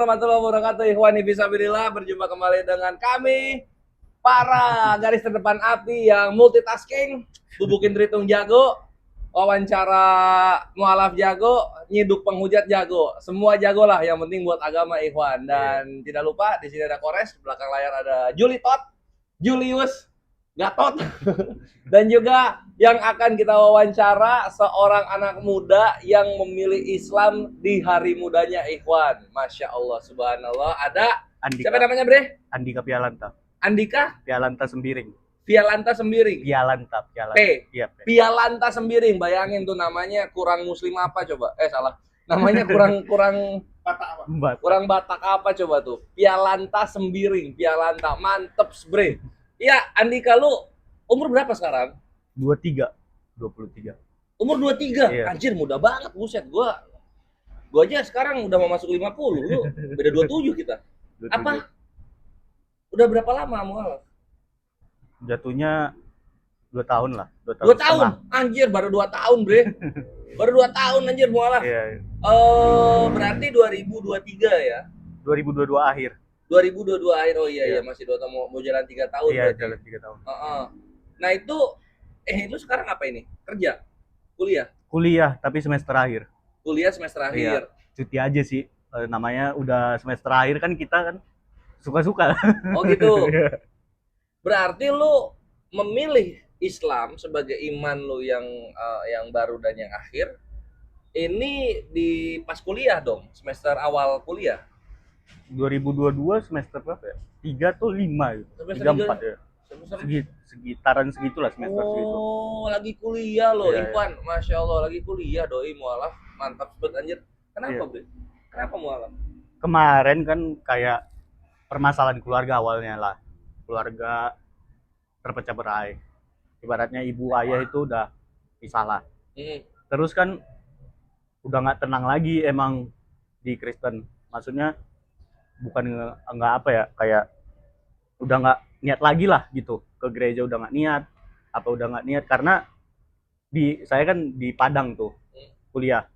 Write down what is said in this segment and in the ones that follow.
Warahmatullahi wabarakatuh. Ikhwani fisabilillah, berjumpa kembali dengan kami para garis terdepan api yang multitasking, bubukin tritung jago, wawancara mualaf jago, nyiduk penghujat jago, semua jago lah. Yang penting buat agama ikhwan. Dan tidak lupa di sini ada Kores, di belakang layar ada Julitot, Julius, Gatot, dan juga yang akan kita wawancara seorang anak muda yang memilih Islam di hari mudanya ikhwan. Masya Allah, subhanallah. Ada Andika. Siapa namanya bre? Andika Pialanta. Andika Pialanta Sembiring. Pialanta Sembiring. Pialanta. Iya, Pialanta Sembiring. Bayangin tuh namanya kurang muslim apa coba? Salah. Namanya kurang Batak apa coba tuh? Pialanta Sembiring. Pialanta, mantep bre. Iya, Andika, lu umur berapa sekarang? 23. Umur 23? Iya. Anjir, muda banget, buset. Gua aja sekarang udah mau masuk 50, lu beda 27 kita. 27. Apa? Udah berapa lama mualaf? Jatuhnya 2 tahun lah. 2 tahun? Anjir, baru 2 tahun, bre. Baru 2 tahun anjir mualaf. Iya. Berarti 2023 ya? 2022 akhir. 2022 akhir. Oh iya, Iya. masih 2 tahun, mau jalan 3 tahun. Iya, berarti. jalan 3 tahun. Nah itu, lu sekarang apa ini? Kerja? Kuliah? Kuliah, tapi semester akhir. Kuliah semester akhir. Iya. Cuti aja sih. Namanya udah semester akhir kan, kita kan suka-suka. Oh gitu. Berarti lu memilih Islam sebagai iman lu yang baru dan yang akhir. Ini di pas kuliah dong, semester awal kuliah. 2022 semester berapa ya? 3 atau 5 gitu. Semester 3 4 ya. Semester Segitaran segitulah semester segitu. Oh, lagi kuliah loh, Iya, Ivan. Masya Allah, lagi kuliah doi mualaf. Mantap banget anjir. Kenapa, Iya. Bre? Kenapa mualaf? Kemarin kan kayak permasalahan keluarga awalnya lah. Keluarga terpecah berai. Ibaratnya ibu ayah itu udah pisah lah. Terus kan udah nggak tenang lagi emang di Kristen. Maksudnya bukan nggak apa ya, kayak udah nggak niat lagi lah gitu ke gereja, udah nggak niat karena saya kan di Padang tuh kuliah,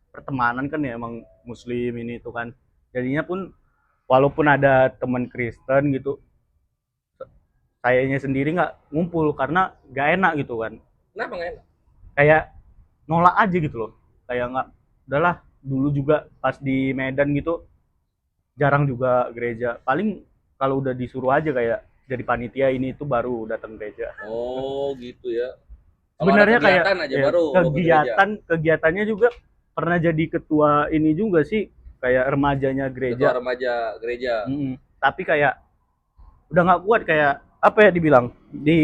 pertemanan kan ya emang muslim ini tuh kan, jadinya pun walaupun ada teman Kristen gitu, sayanya sendiri nggak ngumpul karena nggak enak gitu kan. Kenapa nggak enak? Kayak nolak aja gitu loh, kayak nggak, udahlah. Dulu juga pas di Medan gitu jarang juga gereja, paling kalau udah disuruh aja kayak jadi panitia ini itu baru datang gereja. Oh gitu ya. Sebenarnya kayak aja baru kegiatannya juga pernah jadi ketua ini juga sih, kayak remajanya gereja. Ketua remaja gereja. Tapi kayak udah nggak kuat, kayak apa ya dibilang, di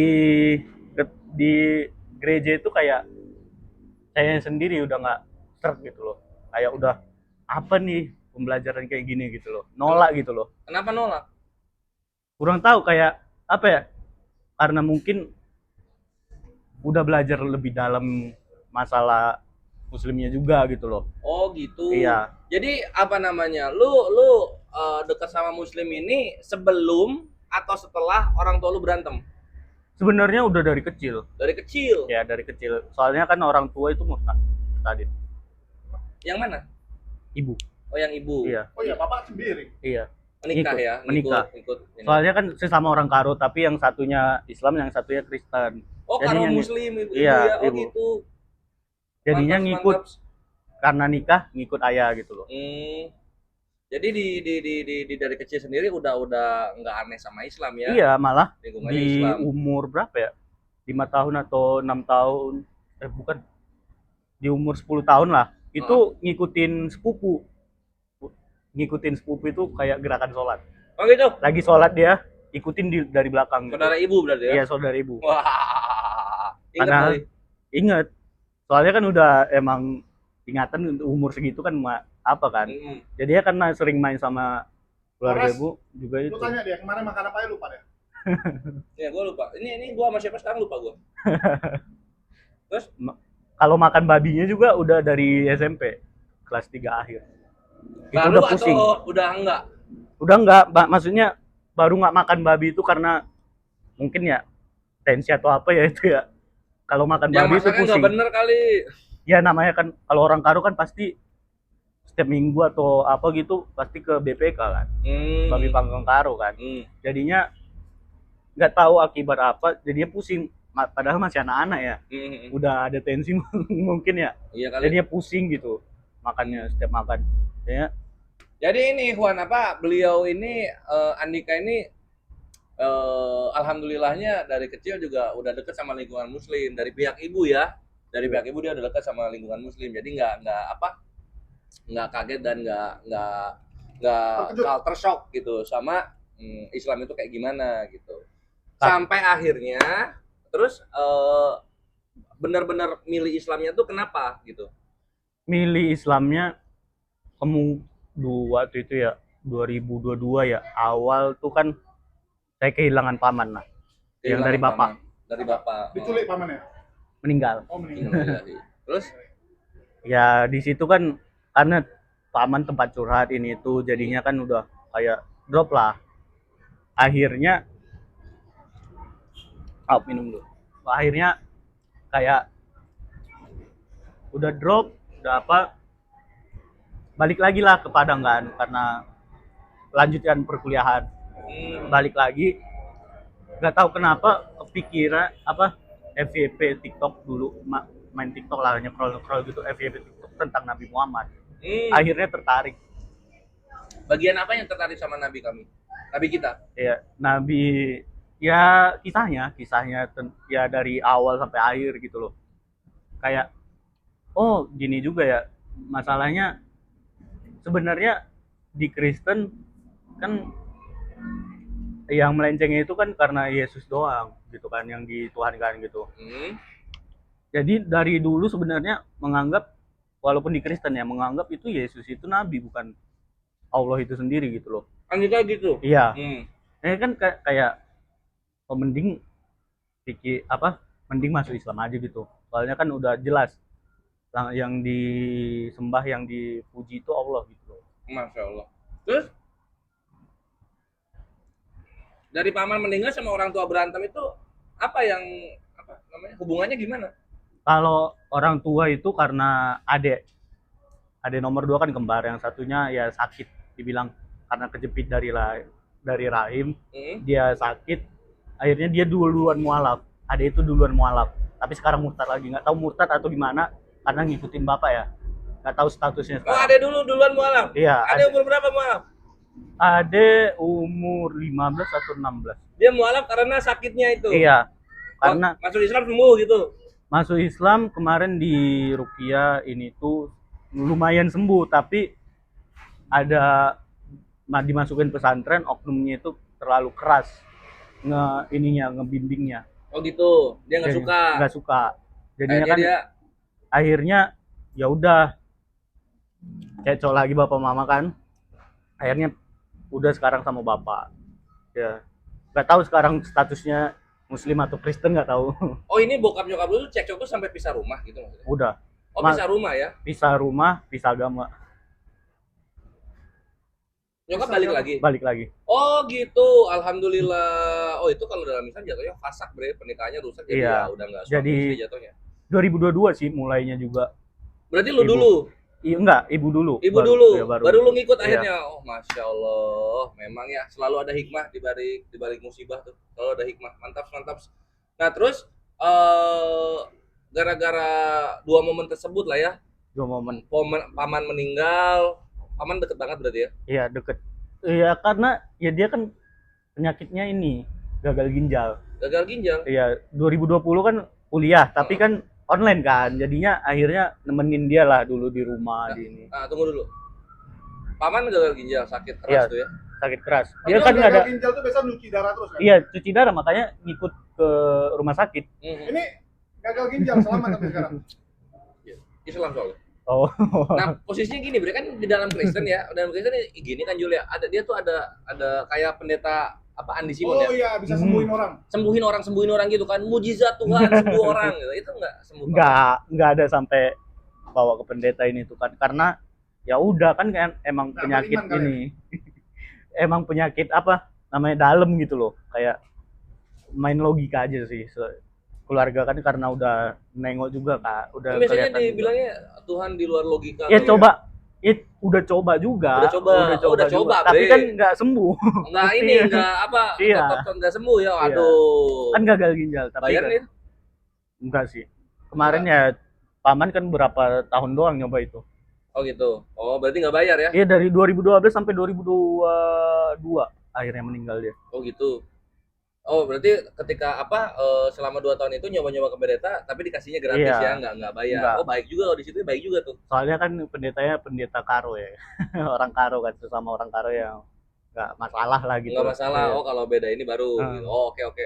gereja itu kayak saya sendiri udah nggak seret gitu loh, kayak udah apa nih pembelajaran kayak gini gitu loh, nolak gitu loh. Kenapa nolak? Kurang tahu, kayak apa ya, karena mungkin udah belajar lebih dalam masalah muslimnya juga gitu loh. Oh gitu. Iya. Jadi apa namanya, lu dekat sama muslim ini sebelum atau setelah orang tua lu berantem? Sebenarnya udah dari kecil. Dari kecil? Ya dari kecil, soalnya kan orang tua itu murtad tadi. Yang mana? Ibu. Oh yang ibu. Iya. Oh iya, bapak sendiri. Iya. Menikah Ikut, ya? menikah. Ikut. Soalnya kan sesama orang Karo, tapi yang satunya Islam, yang satunya Kristen. Oh, Karo muslim ibu iya, ya? Oh ibu. gitu. Jadinya Mantap, ngikut, karena nikah ngikut ayah gitu loh. Jadi di dari kecil sendiri udah nggak aneh sama Islam ya? Iya, malah Lingkungannya di Islam. umur berapa ya? 5 tahun atau 6 tahun, bukan, di umur 10 tahun lah, itu ngikutin sepupu itu kayak gerakan sholat. Oh gitu? Lagi sholat dia ikutin dari belakang. Saudara gitu. Ibu berarti ya? Iya, saudara ibu. Wah, ingat. Soalnya kan udah emang ingatan umur segitu kan apa kan. Jadi ya karena sering main sama keluarga ibu juga itu. Lu tanya dia kemarin makan apa ya, lupa deh. Ya gue lupa. Ini gue sama siapa sekarang lupa gue. Terus kalau makan babinya juga udah dari SMP kelas 3 akhir. Itu lalu udah pusing. Atau udah enggak? Udah enggak, maksudnya baru nggak makan babi itu karena mungkin ya tensi atau apa ya itu ya. Kalau makan babi itu pusing. Nggak bener kali. Ya namanya kan kalau orang Karo kan pasti setiap minggu atau apa gitu pasti ke BPK kan, Babi Panggang Karo kan. Jadinya nggak tahu akibat apa jadinya pusing, padahal masih anak-anak ya, udah ada tensi mungkin ya, Iya kali. jadinya pusing gitu makannya setiap makan ya. Jadi ini Juan beliau ini Andika ini alhamdulillahnya dari kecil juga udah deket sama lingkungan muslim dari pihak ibu ya. Dari pihak ibu dia udah dekat sama lingkungan muslim. Jadi nggak kaget dan nggak culture shock gitu sama Islam itu kayak gimana gitu. Sampai akhirnya terus benar-benar milih Islamnya tuh kenapa gitu? Milih Islamnya waktu itu ya 2022 ya, awal tuh kan saya kehilangan paman lah, yang dari bapak. Dari bapak. Diculik pamannya? Meninggal. Oh, meninggal. Terus? Ya di situ kan karena paman tempat curhat ini itu jadinya kan udah kayak drop lah. Akhirnya minum dulu. Akhirnya kayak udah drop, udah apa, balik lagi lah ke Padang kan karena lanjutkan perkuliahan. Balik lagi, nggak tahu kenapa kepikiran apa FYP TikTok dulu, main TikTok lah, nge-scroll gitu FYP TikTok tentang Nabi Muhammad. Akhirnya tertarik. Bagian apa yang tertarik sama Nabi kami? Nabi kita? Ya, Nabi ya kisahnya ya dari awal sampai akhir gitu loh. Kayak oh gini juga ya, masalahnya sebenarnya di Kristen kan yang melencengnya itu kan karena Yesus doang gitu kan yang dituhankan gitu. Jadi dari dulu sebenarnya menganggap, walaupun di Kristen ya, menganggap itu Yesus itu nabi, bukan Allah itu sendiri gitu loh. Andika gitu? Iya. Kan kayak mending mending masuk Islam aja gitu. Soalnya kan udah jelas yang disembah, yang dipuji itu Allah gitu loh. Masya Allah. Terus dari paman meninggal sama orang tua berantem itu apa namanya hubungannya gimana? Kalau orang tua itu karena adik nomor 2 kan kembar, yang satunya ya sakit, dibilang karena kejepit dari rahim, dia sakit, akhirnya dia duluan mualaf, adik itu duluan mualaf, tapi sekarang murtad lagi, nggak tahu murtad atau gimana karena ngikutin bapak ya, nggak tahu statusnya sekarang. Oh, adik duluan mualaf? Iya. Adik umur berapa mualaf? Adik umur 15 atau 16. Dia mualaf karena sakitnya itu? Iya, karena masuk Islam sembuh gitu? Masuk Islam kemarin di Ruqyah ini tuh lumayan sembuh, tapi ada dimasukin pesantren, oknumnya itu terlalu keras ngebimbingnya. Oh gitu, dia nggak suka. Jadinya kan akhirnya ya udah kecoh lagi bapak mama kan, akhirnya udah sekarang sama bapak ya, nggak tahu sekarang statusnya Muslim atau Kristen, nggak tahu. Oh ini bokap nyokap lu cekcok tuh sampai pisah rumah gitu maksudnya? Udah. Oh pisah rumah ya? Pisah rumah, pisah agama. Nyokap balik lagi? Balik lagi. Oh gitu, alhamdulillah. Oh itu kalau dalam Islam jatuhnya fasak bre, pernikahannya rusak jadi iya. Ya udah nggak suami istri jatuhnya. 2022 sih mulainya juga. Berarti lu dulu? Iya enggak, ibu dulu. Ya, baru lu ngikut akhirnya. Oh masya Allah, memang ya selalu ada hikmah di balik musibah tuh. Selalu ada hikmah, mantap. Nah terus gara-gara 2 momen tersebut lah ya. 2 momen. Paman meninggal, paman deket banget berarti ya? Iya deket. Iya karena ya dia kan penyakitnya ini gagal ginjal. Gagal ginjal? Iya 2020 kan kuliah, tapi kan online kan, jadinya akhirnya nemenin dia lah dulu di rumah di ini. Tunggu dulu. Paman gagal ginjal, sakit keras tuh ya? Sakit keras. Dia kan nggak ada. Gagal ginjal tuh biasa cuci darah terus kan? Iya, cuci darah, makanya ngikut ke rumah sakit. Ini gagal ginjal selamat sampai sekarang. Islam soalnya. Oh. Nah posisinya gini, bre kan di dalam Kristen ya, dalam Kristen gini kan Julia, dia tuh ada kayak pendeta Andi Simon ya. Oh iya, bisa sembuhin orang gitu kan, mujizat Tuhan sembuh orang gitu. Itu enggak sembuh? Enggak ada sampai bawa ke pendeta ini tuh kan, karena ya udah kan emang penyakit ini. Emang penyakit namanya dalam gitu loh, kayak main logika aja sih. Keluarga kan karena udah nengok juga Kak, udah biasanya kelihatan. dibilangnya juga Tuhan di luar logika. Ya coba Udah coba juga. Udah coba, Tapi Bre. kan nggak sembuh. Enggak ini, enggak apa, Iya. tetap enggak sembuh ya. Iya. Aduh. Kan gagal ginjal. Tapi Bayar kan, nih. enggak sih. Kemarin ya paman kan berapa tahun doang nyoba itu. Oh gitu. Oh, berarti nggak bayar ya? Iya dari 2012 sampai 2022 akhirnya meninggal dia. Oh gitu. Oh, berarti ketika apa selama 2 tahun itu nyoba-nyoba ke pendeta tapi dikasihnya gratis Iya. ya, nggak bayar. Enggak. Oh, baik juga, oh di situ baik juga tuh. Soalnya kan pendetanya pendeta Karo ya. Orang Karo kan, sesama orang Karo yang nggak masalah lah gitu. Nggak masalah. Iya. Oh, kalau beda ini baru. Hmm. Gitu. Oh, oke.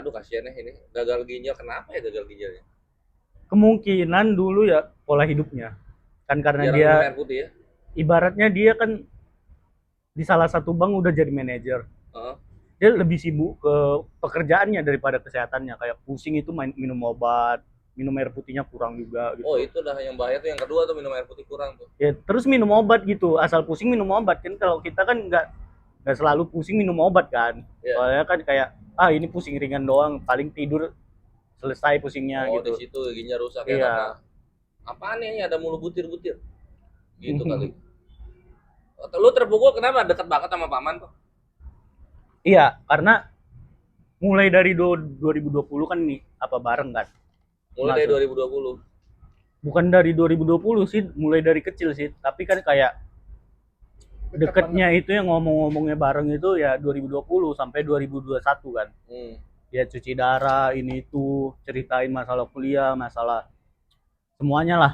Aduh kasihan ya ini. Gagal ginjal. Kenapa ya gagal ginjalnya? Kemungkinan dulu ya pola hidupnya. Kan karena Jarang dia minum air putih ya. ibaratnya dia kan di salah satu bank udah jadi manajer. Heeh. Dia lebih sibuk ke pekerjaannya daripada kesehatannya, kayak pusing itu minum obat, minum air putihnya kurang juga gitu. Oh, itu dah yang bahaya tuh yang kedua tuh minum air putih kurang tuh. Ya terus minum obat gitu, asal pusing minum obat kan. Kalau kita kan nggak selalu pusing minum obat kan. Iya. Soalnya kan kayak ini pusing ringan doang, paling tidur selesai pusingnya Oh, gitu. di situ ginjal rusak Iya. ya karena apaan ya ini ada mulu butir-butir. Gitu kali. Lu terpukul kenapa? Dekat banget sama paman tuh. Iya, karena mulai dari 2020 kan nih apa bareng kan. Mulai dari Masuk. 2020. Bukan dari 2020 sih, mulai dari kecil sih. Tapi kan kayak deketnya itu yang ngomong-ngomongnya bareng itu ya 2020 sampai 2021 kan. Dia cuci darah, ini itu, ceritain masalah kuliah, masalah semuanya lah.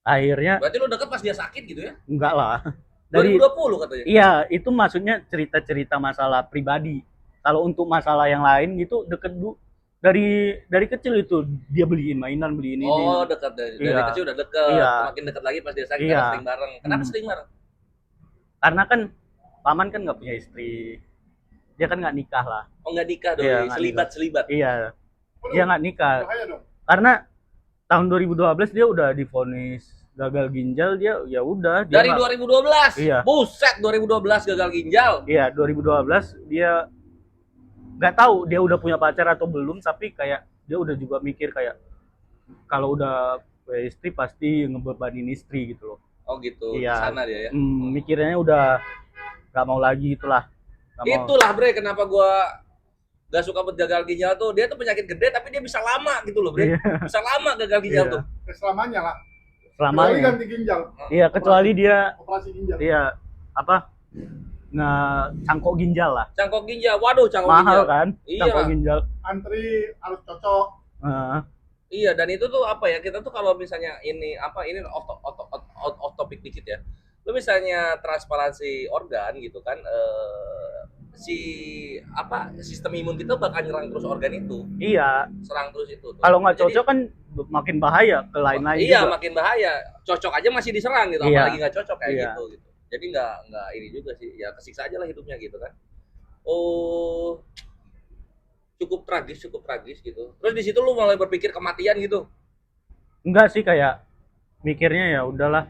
Akhirnya Berarti lu deket pas dia sakit gitu ya? enggak lah. Dari 2020 katanya. iya, itu maksudnya cerita-cerita masalah pribadi. Kalau untuk masalah yang lain gitu deket dari kecil itu dia beliin mainan, beliin ini. Oh, dekat dari Iya. kecil udah deket. Iya. Makin dekat lagi pas dia sakit Iya. karena sering bareng. Kenapa Hmm. sering bareng? Karena kan paman kan nggak punya istri. Dia kan nggak nikah lah. Oh, nggak nikah dong. Iya, nggak Selibat. Iya, dia nggak nikah. Bahaya dong. Karena tahun 2012 dia udah divonis gagal ginjal, dia ya udah dia Dari 2012. Iya. Buset, 2012 gagal ginjal. Iya, 2012 dia nggak tahu dia udah punya pacar atau belum, tapi kayak dia udah juga mikir kayak kalau udah punya istri pasti ngebebanin istri gitu loh. Oh gitu. Iya. Di sana dia ya. Mikirnya udah nggak mau lagi itulah. Nggak mau. Itulah Bre, kenapa gua gak suka buat gagal ginjal tuh. Dia tuh penyakit gede tapi dia bisa lama gitu loh, Bre. Iya. Bisa lama gagal ginjal Iya. tuh. Ya, selamanya lah. Kecuali Selamanya. ganti ginjal, Iya, kecuali dia operasi ginjal. iya apa cangkok ginjal lah. Cangkok ginjal. Waduh, cangkok Mahal ginjal. kan? Iya. Cangkok ginjal. Antri harus cocok. Heeh. Iya, dan itu tuh apa ya? Kita tuh kalau misalnya ini off topic dikit ya. Lu misalnya transparansi organ gitu kan si apa sistem imun kita bakal nyerang terus organ itu, Iya. serang terus itu tuh. Kalau nggak Jadi, cocok kan makin bahaya ke lain-lain iya, juga. makin bahaya. Cocok aja masih diserang gitu, Iya. apalagi nggak cocok kayak Iya. gitu. Jadi nggak ini juga sih, ya kesiksa aja lah hidupnya gitu kan. Oh, cukup tragis gitu. Terus di situ lu mulai berpikir kematian gitu. Enggak sih, kayak mikirnya ya udahlah,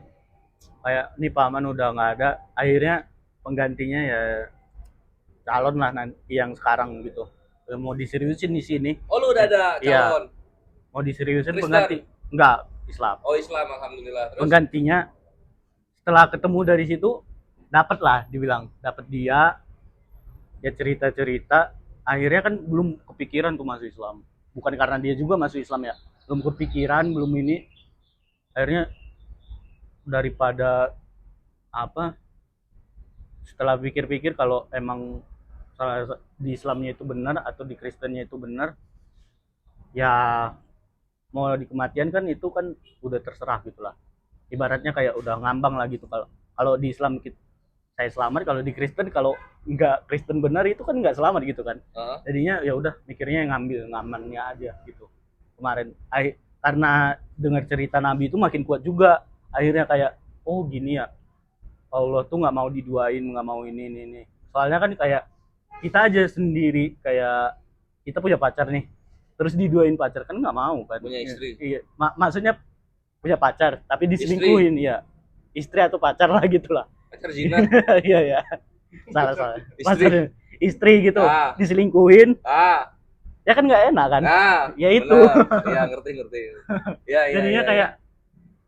kayak nih paman udah nggak ada, akhirnya penggantinya ya calon lah nanti yang sekarang gitu. Mau diseriusin di sini, Oh, lu udah ada Iya. calon. mau diseriusin Kristen? pengganti enggak Islam. Oh, Islam, alhamdulillah. Terus Penggantinya setelah ketemu dari situ dapat lah, dibilang dapat dia cerita-cerita, akhirnya kan belum kepikiran tuh masuk Islam. Bukan karena dia juga masuk Islam ya, belum kepikiran, belum ini. Akhirnya daripada apa, setelah pikir-pikir kalau emang di Islamnya itu benar atau di Kristennya itu benar, ya mau di kematian kan itu kan udah terserah gitulah. Ibaratnya kayak udah ngambang lah gitu. Kalau di Islam saya selamat, kalau di Kristen kalau nggak Kristen benar itu kan nggak selamat gitu kan. Jadinya ya udah mikirnya ngambil ngamannya aja gitu. Kemarin karena dengar cerita Nabi itu makin kuat juga. Akhirnya kayak oh gini ya, Allah tuh nggak mau diduain, nggak mau ini. Soalnya kan kayak kita aja sendiri, kayak kita punya pacar nih, terus diduain pacar kan nggak mau kan. Punya istri. Iya, maksudnya punya pacar tapi diselingkuhin ya, istri atau pacar lah gitulah. Pacar zina. Iya salah Istri. istri gitu Ah. diselingkuhin Ah, ya kan nggak enak kan. nah, Ya itu. benar. Iya, ngerti. Ya, Jadinya kayak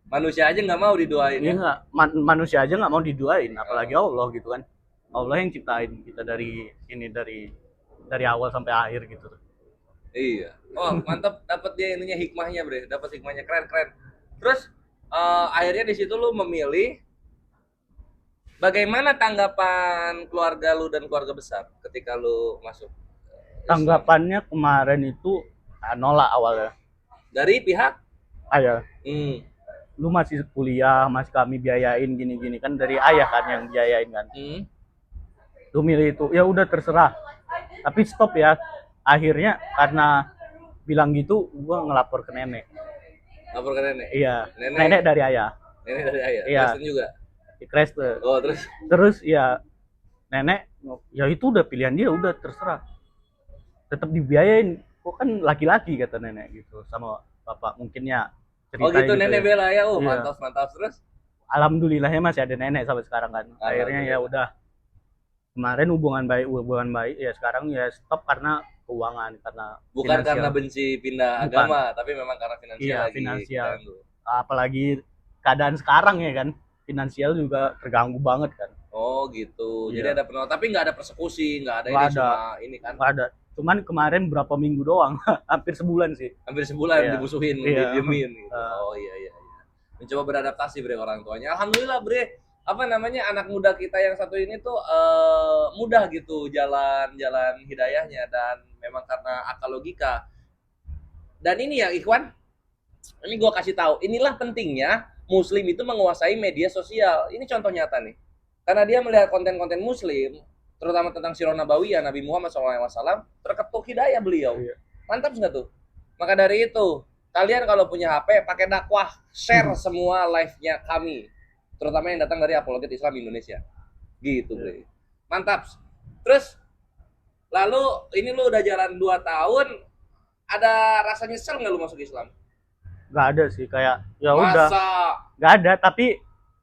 Manusia aja nggak mau didoain Iya ya. nggak, manusia aja nggak mau diduain, apalagi Allah gitu kan. Allah yang ciptain kita dari awal sampai akhir gitu. Iya. Oh, mantap, dapat dia ininya hikmahnya, Bre. Dapat hikmahnya, keren. Terus akhirnya di situ lu memilih. Bagaimana tanggapan keluarga lu dan keluarga besar ketika lu masuk Islam? Tanggapannya kemarin itu nolak awalnya. Dari pihak? Ayah, Hmm. lu masih kuliah, masih kami biayain gini-gini kan, dari ayah kan yang biayain kan. Hmm. Lu milih itu, ya udah terserah. Tapi stop ya. Akhirnya karena bilang gitu, gua ngelapor ke nenek. Lapor ke nenek. Iya, Nenek, nenek dari ayah. nenek dari ayah. Iya. Kristen juga. Di Kristen. Oh, terus Terus ya nenek, ya itu udah pilihan dia, udah terserah. Tetap dibiayain. Kok kan laki-laki kata nenek gitu sama bapak, mungkin ya cerita oh gitu, nenek ya. bela ya. Oh, Iya. mantap terus. Alhamdulillahnya masih ada nenek sampai sekarang kan. Akhirnya ya udah, kemarin hubungan baik ya, sekarang ya stop karena keuangan, karena Bukan finansial. karena benci pindah Bukan. agama, tapi memang karena finansial Iya, lagi. finansial. Ganggu. Apalagi keadaan sekarang ya kan, finansial juga terganggu banget kan. Oh gitu. Iya. Jadi ada penolakan, tapi nggak ada persekusi, nggak ada Nggak ini ada. cuma ini kan. Nggak ada, cuman kemarin berapa minggu doang hampir sebulan sih. Hampir sebulan Iya. dimusuhin, Iya. didiemin gitu. Oh iya. Mencoba beradaptasi bre orang tuanya. Alhamdulillah bre, apa namanya, anak muda kita yang satu ini tuh mudah gitu jalan hidayahnya, dan memang karena akal logika. Dan ini ya Ikhwan, ini gua kasih tahu, inilah pentingnya Muslim itu menguasai media sosial. Ini contoh nyata nih. Karena dia melihat konten-konten Muslim, terutama tentang Sirah Nabawiyah Nabi Muhammad SAW, terketuk hidayah beliau. Iya. Mantap nggak tuh? Maka dari itu, kalian kalau punya HP, pakai dakwah, share semua live-nya kami, terutama yang datang dari Apologet Islam Indonesia. Gitu, Bre. Mantap. Terus, lalu ini lu udah jalan 2 tahun, ada rasa nyesel nggak lu masuk Islam? Nggak ada sih, kayak ya udah, Masa? nggak ada. Tapi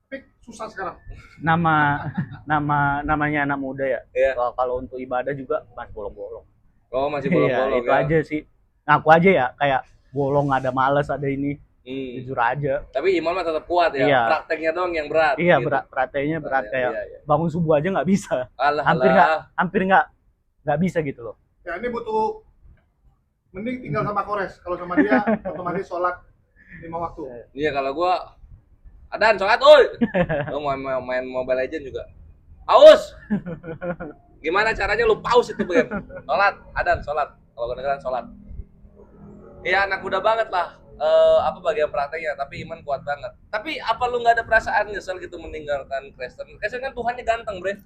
Tapi susah sekarang. namanya anak muda ya. Iya. Kalau untuk ibadah juga masih bolong-bolong. Oh, masih Iya, bolong-bolong itu ya? aja sih. Ngaku aja ya, kayak bolong, ada males, ada ini. Jujur aja. Tapi iman mah tetap kuat ya. Iya. Prakteknya doang yang berat. Iya, gitu. prakteknya berat, kayak Iya. bangun subuh aja nggak bisa. Alah, Hampir nggak bisa gitu loh. Ya ini butuh, mending tinggal sama Kores. Kalau sama dia otomatis sholat 5 waktu. Iya, kalau gua Adan sholat, oi. Lu mau main Mobile Legend juga. Aus. Gimana caranya lu pause itu game? Sholat, Adan sholat. Kalau kedengeran sholat. Iya, anak muda banget lah. Apa bagian prakteknya, tapi iman kuat banget. Tapi apa lu nggak ada perasaan nyesel gitu meninggalkan Kristen? Kristen kan Tuhannya ganteng, Bre.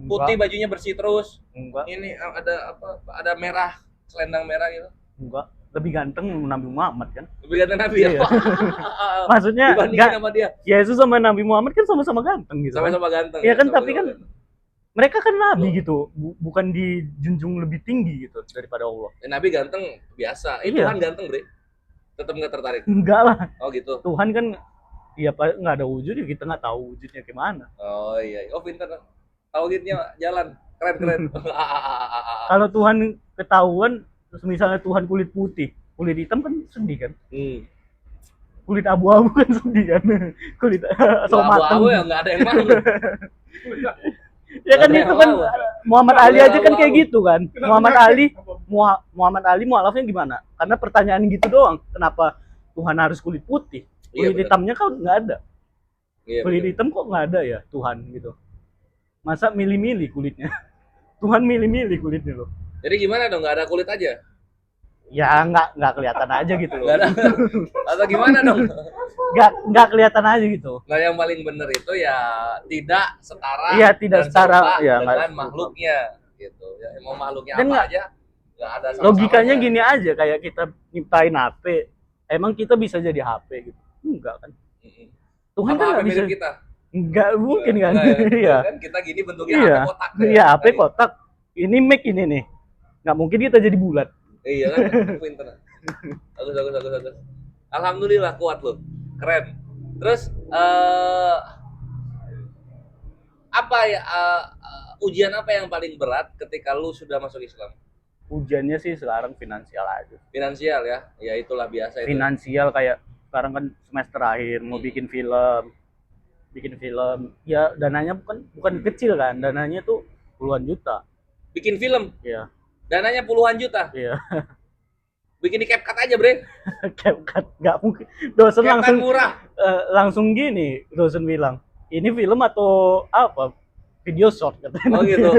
Putih, bajunya bersih terus. Enggak. Ini ada apa? Ada merah, selendang merah gitu. Enggak. Lebih ganteng Nabi Muhammad kan. Lebih ganteng Nabi ya. Iya. Maksudnya Dibandingin sama dia, Yesus sama Nabi Muhammad kan sama-sama ganteng gitu. Kan. sama-sama ganteng. Iya kan, Sama-sama tapi kan ganteng. mereka kan nabi gitu, bukan dijunjung lebih tinggi gitu daripada Allah. Nabi ganteng biasa. Iya. Tuhan ganteng, Bre. Tetap nggak tertarik. Enggak lah. Oh gitu. Tuhan kan ya nggak ada wujud, ya kita nggak tahu wujudnya gimana. Oh iya. Oh pinter. Tauhidnya jalan. Keren. Kalau Tuhan ketahuan, terus misalnya Tuhan kulit putih, kulit hitam kan sedih kan. Kulit abu-abu kan sedih kan. Kulit asal matang. Abu-abu ya nggak ada yang mau. Ya kan Nggak ada itu yang kan mau. Muhammad Nggak Ali ada aja kan kayak abu-abu. gitu kan. Muhammad Ali mualafnya gimana? Karena pertanyaan gitu doang. Kenapa Tuhan harus kulit putih? Iya, Kulit bener. hitamnya kan nggak ada. Iya, Kulit bener. hitam kok nggak ada ya Tuhan gitu. Masa milih-milih kulitnya? Tuhan milih-milih kulitnya loh. Jadi gimana dong? Nggak ada kulit aja? Ya nggak kelihatan aja gitu loh. Nggak ada. Atau gimana dong? Nggak kelihatan aja gitu. Nah yang paling bener itu ya tidak setara. Iya, tidak dan setara, serupa ya, dengan nggak- makhluknya gitu. Ya, mau makhluknya Dan apa nggak- aja nggak ada sama-samanya. Logikanya gini aja, kayak kita nyiptain HP, emang kita bisa jadi HP gitu? Enggak kan? Mm-mm. Tuhan Apa kan HP nggak bisa. mirip kita? Enggak mungkin kan? Nggak ya? Iya. Kan kita gini bentuknya Iya. HP kotak. Iya, HP Tadi. kotak. Ini Mac ini nih. Nggak mungkin kita jadi bulat. Iya kan, pinter. Bagus. Alhamdulillah kuat lo, keren. Terus apa ya ujian apa yang paling berat ketika lu sudah masuk Islam? Ujiannya sih sekarang finansial aja. Finansial ya, ya itulah biasa itu. Finansial kayak sekarang kan semester akhir mau bikin film ya dananya bukan kecil kan, dananya tuh puluhan juta. Bikin film, Iya. dananya puluhan juta. Iya. Bikin di CapCut aja, Bre. CapCut nggak mungkin, dosen CapCut langsung murah. langsung gini, dosen bilang ini film atau apa, video short katanya. Oh gitu.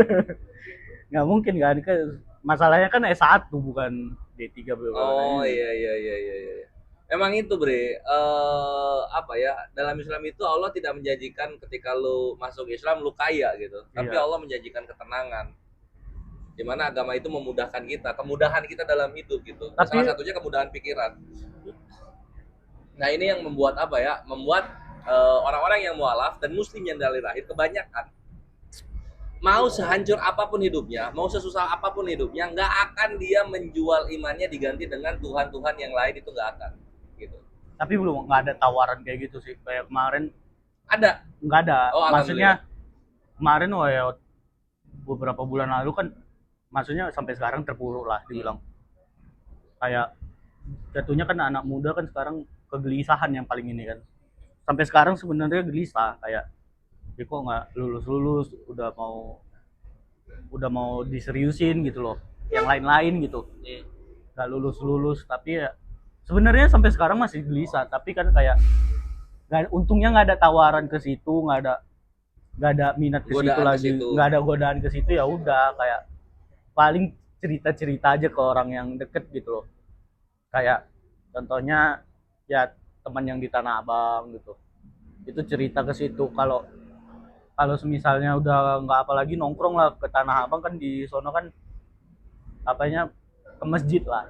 Nggak mungkin kan, masalahnya kan S1 bukan D3 belum. Oh iya. Emang itu Bre, apa ya, dalam Islam itu Allah tidak menjanjikan ketika lu masuk Islam lu kaya gitu. Tapi Iya. Allah menjanjikan ketenangan. Dimana agama itu memudahkan kita, kemudahan kita dalam hidup gitu. Tapi- Salah satunya kemudahan pikiran. Nah ini yang membuat apa ya, membuat orang-orang yang mualaf dan muslim yang dari lahir kebanyakan mau sehancur apapun hidupnya, mau sesusah apapun hidupnya, nggak akan dia menjual imannya diganti dengan Tuhan-Tuhan yang lain, itu nggak akan gitu. Tapi belum, nggak ada tawaran kayak gitu sih, kayak kemarin Ada. nggak ada. Oh, Maksudnya kemarin ya beberapa bulan lalu kan, maksudnya sampai sekarang terpuruk lah dibilang. Kayak jatuhnya kan anak muda kan sekarang kegelisahan yang paling ini kan. Sampai sekarang sebenarnya gelisah, kayak dia kok nggak lulus udah mau diseriusin gitu loh, yang lain-lain gitu nggak lulus tapi ya sebenarnya sampai sekarang masih gelisah. Tapi kan kayak untungnya nggak ada tawaran ke situ, nggak ada minat ke situ Godaan ke lagi, situ. nggak ada godaan ke situ, ya udah kayak paling cerita aja ke orang yang deket gitu loh. Kayak contohnya ya teman yang di Tanah Abang gitu, itu cerita ke situ. Kalau semisalnya udah nggak apa lagi nongkrong lah ke Tanah Abang, kan di sono kan apanya ke masjid lah,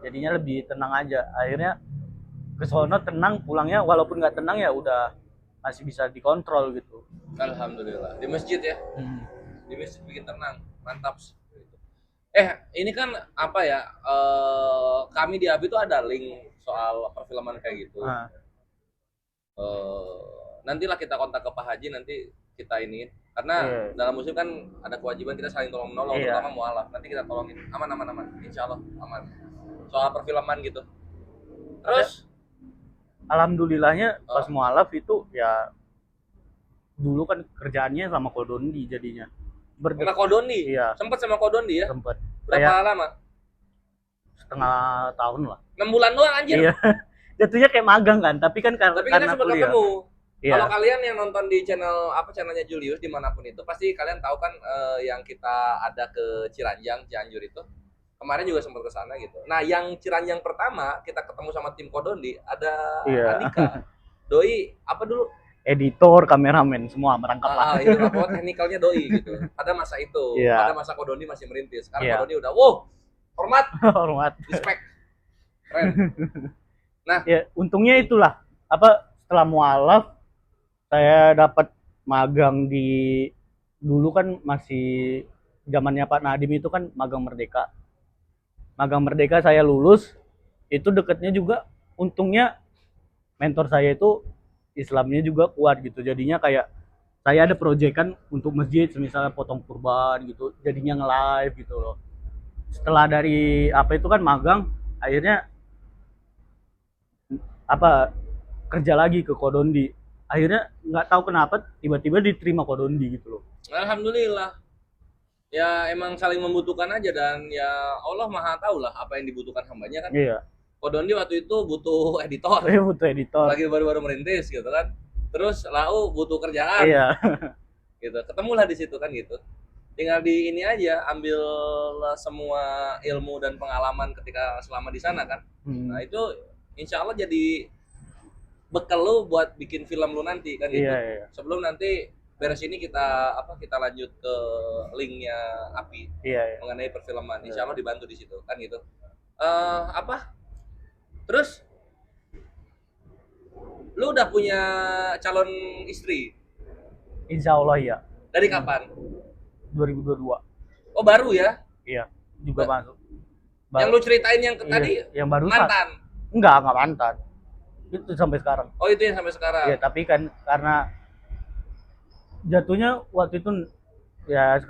jadinya lebih tenang aja. Akhirnya ke sono tenang, pulangnya walaupun nggak tenang ya udah masih bisa dikontrol gitu. Alhamdulillah. Di masjid ya, Hmm. di masjid bikin tenang, mantap. Ini kan apa ya? Kami di ABI itu ada link soal perfilman kayak gitu. Nah, Nantilah kita kontak ke Pak Haji, nanti kita ini karena dalam muslim kan ada kewajiban kita saling tolong menolong, Iya. terutama mualaf. Nanti kita tolongin, aman, insya Allah aman. Soal perfilman gitu. Terus alhamdulillahnya pas mualaf itu ya dulu kan kerjaannya sama Kodondi jadinya. sama Kodondi, Iya, sempet sama Kodondi ya? sempet Berapa kayak lama? setengah tahun lah. 6 bulan doang anjir. Iya. Jatuhnya kayak magang kan, tapi kan Tapi kita karena sempat kuliah. ketemu. Iya. Kalau kalian yang nonton di channelnya Julius dimanapun itu, pasti kalian tahu kan yang kita ada ke Cianjur itu. Kemarin juga sempat ke sana gitu. Nah, yang Ciranjang pertama kita ketemu sama tim Kodondi ada Iya. Andika. Doi apa dulu? Editor, kameramen semua merangkap lah. Itu apa teknikalnya Doi gitu. Pada masa itu, Iya. pada masa Kodondi masih merintis. Sekarang Iya. Kodondi udah, wow, hormat, Hormat. respect, keren. Ya, untungnya itulah. Setelah mualaf saya dapat magang di, dulu kan masih zamannya Pak Nadiem itu kan magang Merdeka. Magang Merdeka saya lulus, itu deketnya juga, untungnya mentor saya itu Islamnya juga kuat gitu. Jadinya kayak saya ada proyekan untuk masjid, misalnya potong kurban gitu, jadinya nge-live gitu loh. Setelah dari itu kan magang, akhirnya kerja lagi ke Kodondi. Akhirnya nggak tahu kenapa tiba-tiba diterima Kodondi gitu loh. Alhamdulillah. Ya emang saling membutuhkan aja, dan ya Allah Maha tahu lah apa yang dibutuhkan hambanya kan. Iya. Kodondi waktu itu butuh editor, Saya butuh editor. lagi baru-baru merintis gitu kan. Terus Lau butuh kerjaan, Iya. gitu. Ketemulah di situ kan gitu. Tinggal di ini aja, ambil semua ilmu dan pengalaman ketika selama di sana kan. Nah itu insya Allah jadi bekal lu buat bikin film lu nanti kan gitu. Iya. Sebelum nanti beres ini kita lanjut ke linknya API Iya. mengenai perfilman. Insya Allah dibantu di situ kan gitu. Terus lu udah punya calon istri Insya Allah ya. dari kapan? 2022. Oh baru ya? Iya. Juga masuk. Yang lu ceritain yang Iya, tadi yang baru mantan? Enggak mantan. Itu sampai sekarang. Oh itu yang sampai sekarang? Iya, tapi kan karena jatuhnya waktu itu ya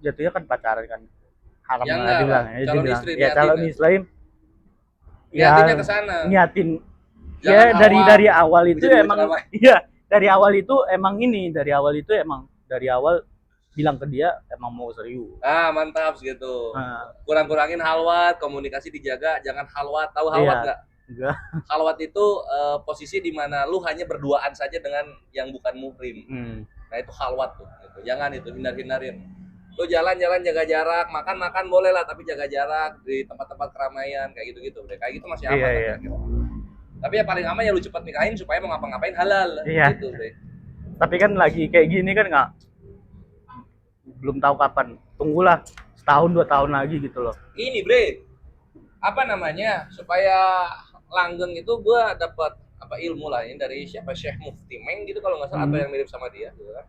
jatuhnya kan pacaran kan. Haram Ya lah enggak dibilang. lah, Ya, calon dibilang. istri Ya niatin calon ya? Islam. Niatinnya Ya, ke sana. niatin Ya Jangan dari awal. dari awal itu Jadi emang ceramah. iya, dari awal itu emang dari awal bilang ke dia emang mau serius. Mantap gitu. Nah, Kurang-kurangin halwat, komunikasi dijaga, jangan halwat. Tahu halwat iya, nggak? enggak. Halwat itu posisi di mana lu hanya berduaan saja dengan yang bukan muhrim. Nah itu halwat tuh. Gitu. Jangan itu, hindarin. Lu jalan-jalan jaga jarak, makan-makan boleh lah, tapi jaga jarak di tempat-tempat keramaian kayak gitu-gitu. Kayak gitu masih aman. Iya, lah, iya. kira-kira. Tapi ya paling aman ya lu cepat nikahin supaya mau ngapa-ngapain halal. Iya. Gitu deh. Tapi kan lagi kayak gini kan nggak, belum tahu kapan. Tunggulah setahun 2 tahun lagi gitu loh. Ini bre, apa namanya, supaya langgeng itu gua dapat apa ilmu lah ini dari siapa, Syekh Mufti Meng gitu kalau nggak salah, atau yang mirip sama dia gitu kan.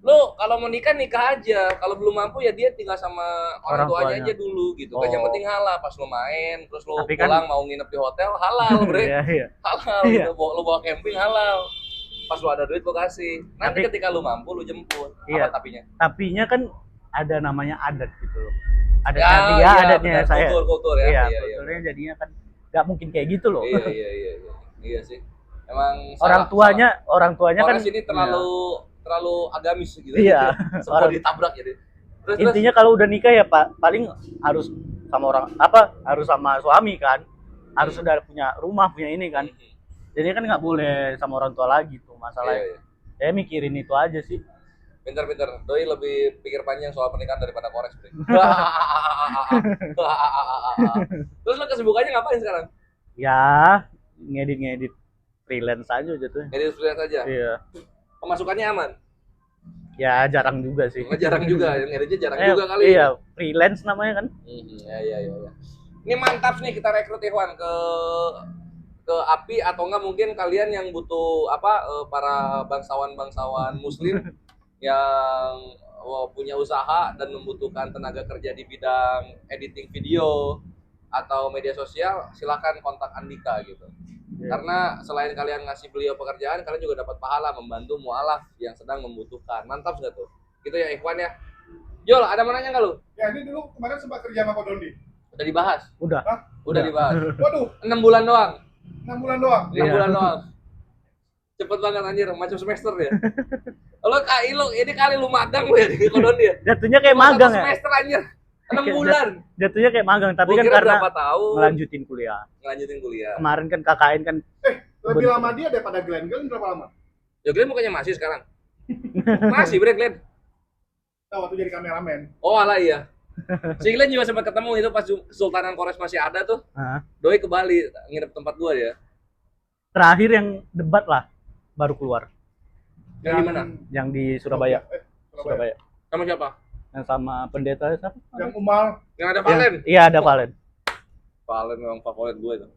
Lo kalau mau nikah nikah aja, kalau belum mampu ya dia tinggal sama orang Orang tuanya tuanya. aja dulu gitu kan. Yang Oh. penting halal, pas lo main terus lo Tapi kan- pulang mau nginep di hotel halal bre. Iya, iya. Halal Iya. gitu. Lo bawa camping halal, pas lo ada duit lo kasih, nanti Tapi- ketika lo mampu lo jemput. Iya. Apa tapinya? Tapinya kan ada namanya adat gitu loh. Ada Ya, tadi ya iya, adatnya benar. saya. Kultur ya. Iya, Iya. kulturnya jadinya kan nggak mungkin kayak gitu loh. Iya sih. Emang Orang tuanya kan orang sini terlalu agamis gitu. Iya. Semua Orang- ditabrak jadi. Terus intinya kalau udah nikah ya Pak, paling harus sama harus sama suami kan, harus sudah punya rumah, punya ini kan. Jadi kan nggak boleh sama orang tua lagi tuh masalahnya. Iya. Saya mikirin itu aja sih. Pinter. Doi lebih pikir panjang soal pernikahan daripada kores, Bre. Terus lo kesibukannya ngapain sekarang? Ya ngedit freelance aja jatuhnya. Jadi freelance aja. Iya. Pemasukannya aman. Ya jarang juga sih. Jarang juga, yang editnya jarang juga kali. Iya, freelance namanya kan. Iya. Ini mantap nih, kita rekrut Ikhwan ke API, atau enggak mungkin kalian yang butuh para bangsawan muslim yang punya usaha dan membutuhkan tenaga kerja di bidang editing video atau media sosial, silakan kontak Andika gitu. Karena selain kalian ngasih beliau pekerjaan, kalian juga dapat pahala membantu mualaf yang sedang membutuhkan. Mantap nggak tuh? Gitu ya Ikhwan ya. Jol, ada mau nanya nggak lu? Ya ini dulu kemarin sempat kerja sama Kodondi. Udah dibahas? Udah. Hah? Udah dibahas. Waduh, 6 bulan doang. 6 bulan doang. 6 bulan doang. Cepet banget anjir, macam semester ya. Ini kali lu magang lu ya di Kodondi ya. Jatuhnya kayak Cuma magang satu ya. semester anjir. 6 Kayak bulan. Jatuhnya kayak magang, tapi Gua kan kira karena berapa tahun ngelanjutin kuliah. ngelanjutin kuliah. Kemarin kan KKN kan Lebih lama dia daripada Glenn. Glenn berapa lama? Ya Glenn bukannya masih sekarang? Masih bre Glenn. Nah, waktu jadi kameramen. Oh alah iya. Si Glenn juga sempat ketemu itu pas Sultanan Kores masih ada tuh. Hah? Doi ke Bali nginep tempat gua dia. Terakhir yang debat lah baru keluar, Yang di mana? yang di Surabaya. Surabaya. Sama siapa? Yang sama pendeta siapa? Yang Umal. Yang ada Valen. Iya, ada Valen. Valen memang favorit gue itu.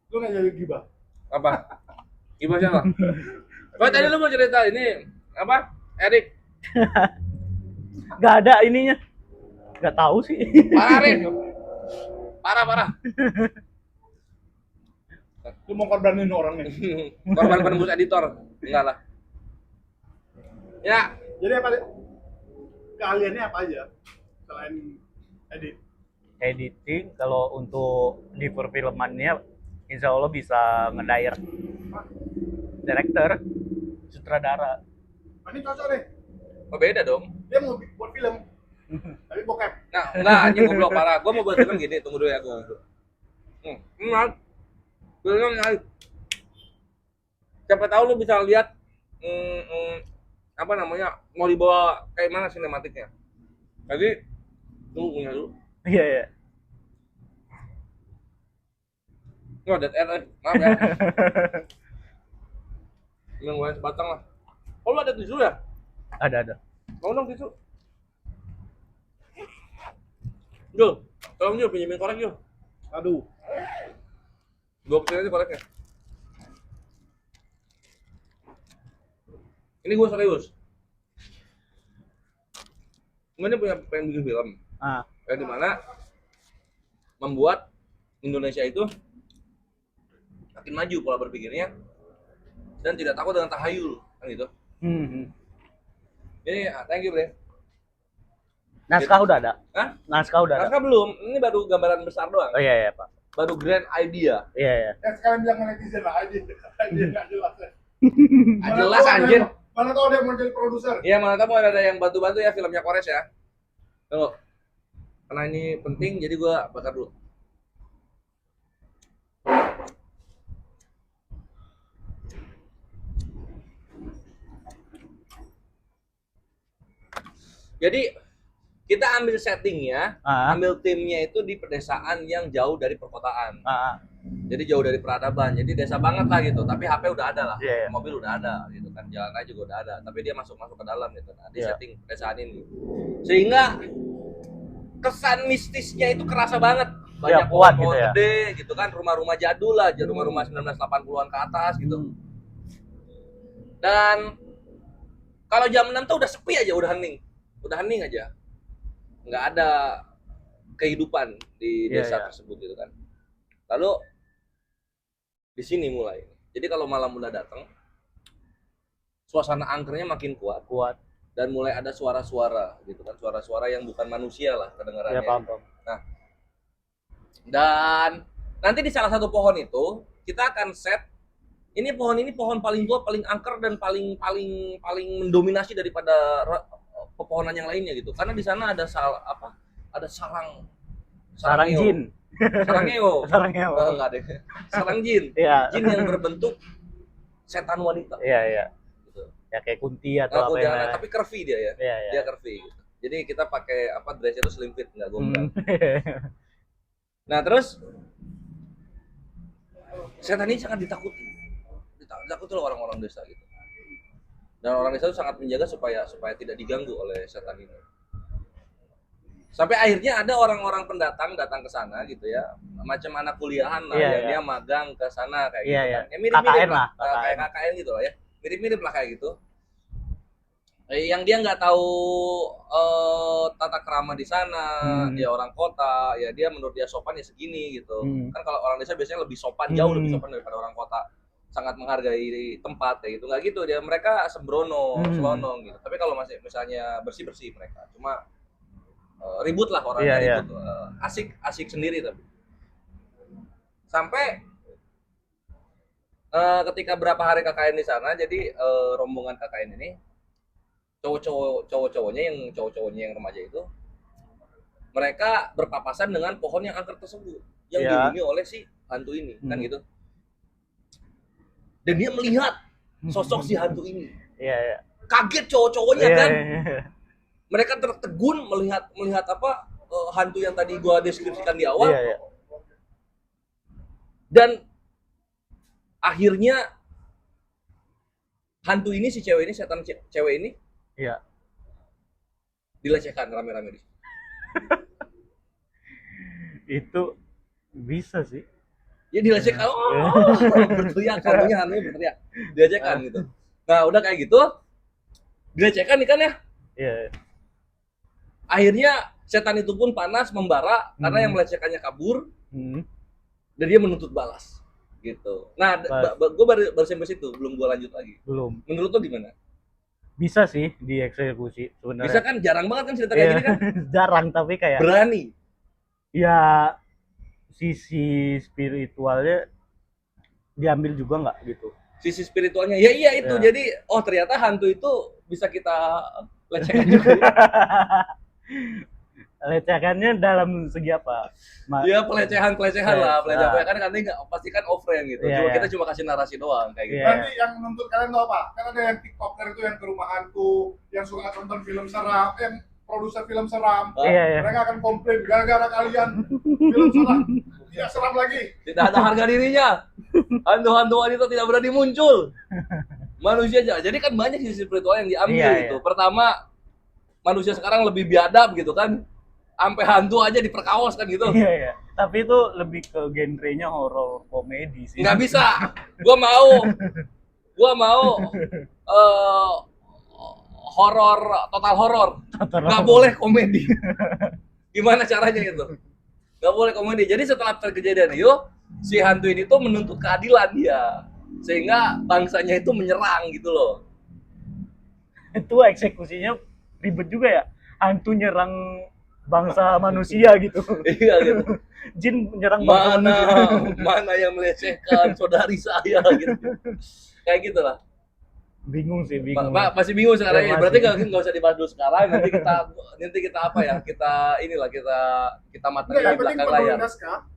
Lu nggak jadi gibah. Apa? Gimana siapa? Oh tadi lu mau cerita ini apa? Erik. Gak ada ininya. Gak tahu sih. Parah Erik. Parah. Lu mau korbanin orang nih. Korban penembus editor. Enggak lah. Ya, Jadi apa? Keahliannya apa aja? Selain edit. Editing kalau untuk di perfilmannya insya Allah bisa ngedirect, director, sutradara. Ini cocok deh. oh, beda dong. Dia mau buat film. Tapi bokep. Nah, enggak anjing goblok parah. Gua mau buat film gini, tunggu dulu ya gua. Enggak. Belum naik. Siapa tahu lu bisa lihat apa namanya, mau dibawa kayak mana sinematiknya. Jadi tunggu punya dulu. Iya, iya. Oh, dead air, maaf ya. Yang gue sebatang lah. Oh, lu ada tisu ya? Ada. Mau dong tisu. Jul, tolong Jul, pinjemin korek Jul. Aduh. Gua kesini aja koreknya. Ini gue serius. Gue ini pengen bikin film. Ah, Yang dimana membuat Indonesia itu makin maju pola berpikirnya dan tidak takut dengan tahayul, kan gitu. Ini thank you Bre. Naskah udah ada. Hah? Naskah udah ada. Naskah belum, ini baru gambaran besar doang. Oh iya, Pak. baru grand idea. Iya ya. Ya sekarang bilang ke netizen lah, aja nggak jelas ya. Ah, jelas anjir. Mana tahu dia mau jadi produser. Iya, mana tahu ada yang bantu-bantu ya filmnya Kores ya. Tuh. Karena ini penting jadi gua bakar dulu. Jadi kita ambil settingnya, ambil timnya itu di pedesaan yang jauh dari perkotaan. Jadi jauh dari peradaban, jadi desa banget lah gitu. Tapi HP udah ada lah, mobil udah ada gitu kan, jalan raya juga udah ada. Tapi dia masuk ke dalam gitu. Nah, di setting pedesaan ini, sehingga kesan mistisnya itu kerasa banget. Banyak pohon-pohon gitu gede gitu kan, rumah-rumah jadul lah, rumah-rumah 1980-an ke atas gitu. Dan kalau jam 6 tuh udah sepi aja, udah hening aja. Nggak ada kehidupan di desa tersebut gitu kan. Lalu di sini mulai. Jadi kalau malam udah datang, suasana angkernya makin kuat dan mulai ada suara-suara gitu kan, suara-suara yang bukan manusia lah kedengarannya. Nah, dan nanti di salah satu pohon itu kita akan set ini pohon paling tua, paling angker dan paling mendominasi daripada pepohonan yang lainnya gitu. Karena di sana ada sarang jin. Sarangeo. Oh, enggak deh. Sarang jin. Jin yang berbentuk setan wanita. Iya. Gitu. Ya kayak kunti atau apa ya. Tapi curvy dia ya. Dia curvy gitu. Jadi kita pakai dress itu slim fit, enggak gombal. Nah, terus setan ini sangat ditakuti oleh orang-orang desa gitu. Dan orang desa itu sangat menjaga supaya tidak diganggu oleh setan ini. Sampai akhirnya ada orang-orang pendatang datang ke sana gitu ya, macam anak kuliahan lah, dia magang ke sana kayak gitu kan. Ya mirip-mirip lah, kayak KKN gitu lah ya. Mirip-mirip lah kayak gitu. Yang dia nggak tahu tata krama di sana, dia orang kota, ya dia menurut dia sopan ya segini gitu. Kan kalau orang desa biasanya lebih sopan, jauh lebih sopan daripada orang kota. Sangat menghargai tempat ya gitu. Nggak gitu, mereka sembrono, selonong gitu. Tapi kalau misalnya bersih-bersih mereka, cuma ribut lah orangnya ribut. Asik sendiri tapi. Sampai ketika berapa hari KKN di sana, jadi rombongan KKN ini cowok-cowoknya yang remaja itu, mereka berpapasan dengan pohon yang angker tersebut yang dihuni oleh si hantu ini kan gitu. Dan dia melihat sosok si hantu ini. Kaget cowok-cowoknya kan. Mereka tertegun melihat hantu yang tadi gua deskripsikan di awal. Dan akhirnya hantu ini, si cewek ini, setan cewek ini dilecehkan rame-rame di sini. Itu bisa sih. Ya dilecehkan, berteriak, hantunya berteriak, dilecehkan gitu. Nah udah kayak gitu, dilecehkan nih kan ya. Akhirnya setan itu pun panas, membara karena yang melecehkannya kabur, dan dia menuntut balas gitu. Nah gue baru sampai situ, belum gue lanjut lagi. Belum. Menurut lo gimana? Bisa sih dieksekusi sebenarnya. Bisa kan, jarang banget kan cerita kayak gini kan. Jarang, tapi kayak berani. Ya sisi spiritualnya diambil juga nggak gitu. Sisi spiritualnya ya iya itu. Jadi ternyata hantu itu bisa kita lecehkan juga. Lecehkannya dalam segi apa? Ya pelecehan lah, pelecehan kan nanti nggak pastikan offline gitu. Kita cuma kasih narasi doang kayak gitu. Nanti yang menuntut kalian tau apa? Kan ada yang tiktoker itu yang ke rumahanku, yang suka nonton film seram, yang produser film seram. Mereka akan komplain gara-gara kalian film seram. Tidak seram lagi. Tidak ada harga dirinya. Hantu-hantuan itu tidak berani muncul. Manusia aja. Jadi kan banyak sisi spiritual yang diambil gitu. Pertama, manusia sekarang lebih biadab gitu kan. Sampai hantu aja diperkaos kan gitu. Tapi itu lebih ke genrenya horor komedi sih. Nggak bisa. Gua mau horor, total horor. Nggak boleh komedi. Gimana caranya itu? Nggak boleh komedi. Jadi setelah terkejadian itu, si hantu ini tuh menuntut keadilan dia. Sehingga bangsanya itu menyerang gitu loh. Itu eksekusinya ribet juga ya. Hantu nyerang bangsa manusia gitu. Iya gitu. Jin menyerang bangsa manusia. Mana yang melecehkan saudari saya gitu. Kayak gitulah. Bingung sih, bingung. Masih bingung sekarang Ya, ini. Berarti nggak usah dibahas dulu sekarang. Nanti kita apa ya? Kita materi di belakang layar.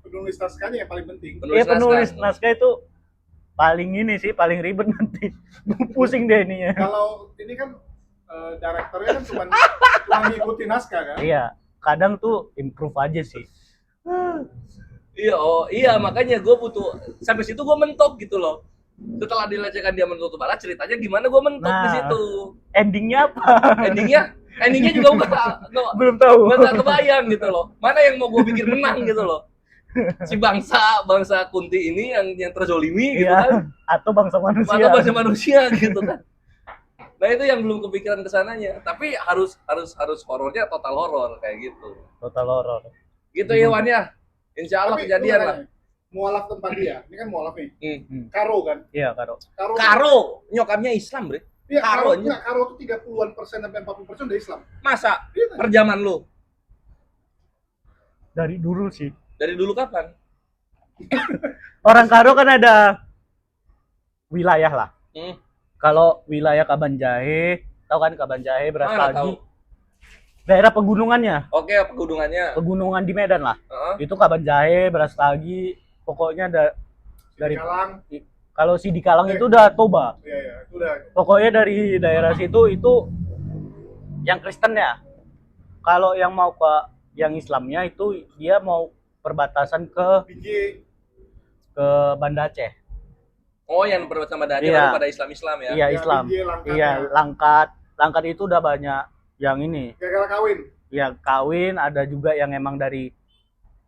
Penulis naskahnya yang paling penting. Penulis naskah itu paling ini sih, paling ribet nanti. Pusing deh ininya. Kalau ini kan direkturnya kan cuma ngikutin naskah kan? Iya, kadang tuh improve aja sih. Iya, makanya gue butuh sampai situ gue mentok gitu loh. Setelah dilecehkan dia menutup balas, ceritanya gimana gue mentok di situ. Endingnya apa? Endingnya juga belum tahu. Nggak kebayang gitu loh. Mana yang mau gue bikin menang gitu loh. Si bangsa Kunti ini yang terzolimi gitu kan. Atau bangsa manusia gitu kan. Nah itu yang belum kepikiran kesananya. Tapi harus horornya total horor kayak gitu. Total horor. Gitu ya Wan ya. Insya Allah kejadian lah. Mualaf tempat dia, ini kan mualaf nih. Karo kan? Iya, Karo. Karo nyokapnya Islam, Bre. Iya, Karo tuh 30% sampai 40% udah Islam. Masa? Per zaman lu? Dari dulu sih. Dari dulu kapan? Orang Karo kan ada wilayah lah. Kalau wilayah Kabanjahe, tahu kan Kabanjahe, Brastagi. Daerah pegunungannya. Oke, pegunungannya. Pegunungan di Medan lah. Itu Kabanjahe, Brastagi, pokoknya dari Kalang. Kalau si di Kalang itu udah Toba. Iya, itu udah. Pokoknya dari daerah situ itu yang Kristen ya. Kalau yang mau ke yang Islamnya itu dia mau perbatasan ke Banda Aceh. Oh, yang perbatasan Banda Aceh pada Islam ya. Iya, Islam. Iya, Langkat. Langkat itu udah banyak yang ini. Gara-gara kawin. Ya, kawin, ada juga yang emang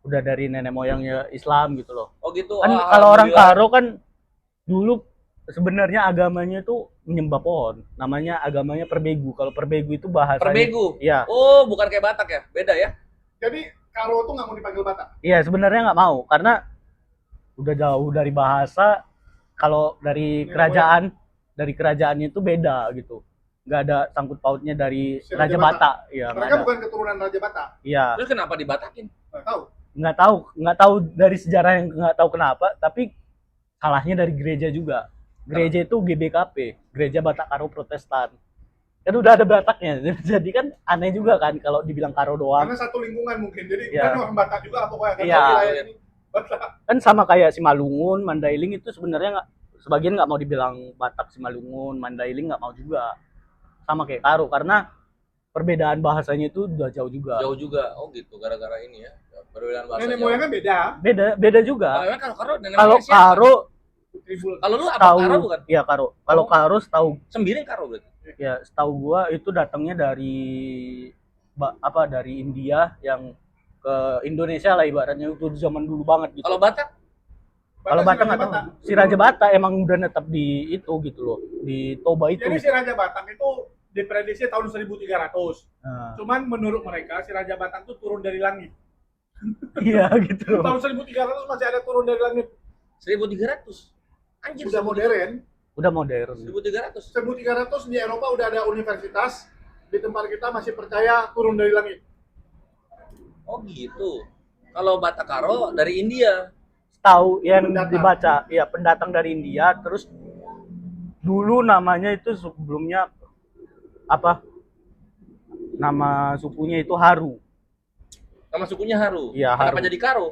udah dari nenek moyangnya Islam gitu loh. Oh gitu. Kan kalau orang Karo kan dulu sebenarnya agamanya itu menyembah pohon. Namanya agamanya Perbegu. Kalau Perbegu itu bahasanya Perbegu? Iya. Oh, bukan kayak Batak ya? Beda ya? Jadi Karo tuh nggak mau dipanggil Batak? Iya, sebenarnya nggak mau. Karena udah jauh dari bahasa. Kalau dari kerajaannya itu beda gitu. Nggak ada sangkut pautnya dari Raja Batak. Ya, mereka bukan keturunan Raja Batak. Iya. Terus kenapa dibatakin? Nggak tahu. Nggak tahu dari sejarah yang nggak tahu kenapa, tapi salahnya dari gereja juga. Gereja itu GBKP, Gereja Batak Karo Protestan. Kan udah ada Bataknya, jadi kan aneh juga kan kalau dibilang Karo doang. Karena satu lingkungan mungkin, jadi kan orang Batak juga pokoknya kan wilayah ini. Kan sama kayak Simalungun, Mandailing itu sebenarnya sebagian nggak mau dibilang Batak Simalungun, Mandailing nggak mau juga. Sama kayak Karo karena perbedaan bahasanya itu udah jauh juga. Jauh juga. Oh gitu, gara-gara ini ya. Perbedaan bahasa. Nenek moyangnya beda. Beda juga. Kalau Karo kalau lu apa Karo bukan? Iya, Karo. Kalau Karo tahu Sembiring Karo berarti. Ya, setahu gua itu datangnya dari dari India yang ke Indonesia lah ibaratnya itu zaman dulu banget gitu. Kalau Batak? Kalau Batak nggak tahu. Si Raja Batak emang udah netap di itu gitu loh, di Toba itu. Jadi si Raja Batak itu diprediksi tahun 1300. Cuman menurut mereka si Raja Batak itu turun dari langit. Iya gitu. Tahun 1300 masih ada turun dari langit. 1300. Anjir, udah modern. Udah modern. 1300. 1300 di Eropa udah ada universitas. Di tempat kita masih percaya turun dari langit. Oh gitu. Kalau Batak Karo dari India. Tahu yang dibaca, ya pendatang dari India, terus dulu namanya itu sebelumnya apa? Nama sukunya itu Haru. Nama sukunya Haru. Iya, Kenapa Haru. jadi Karo?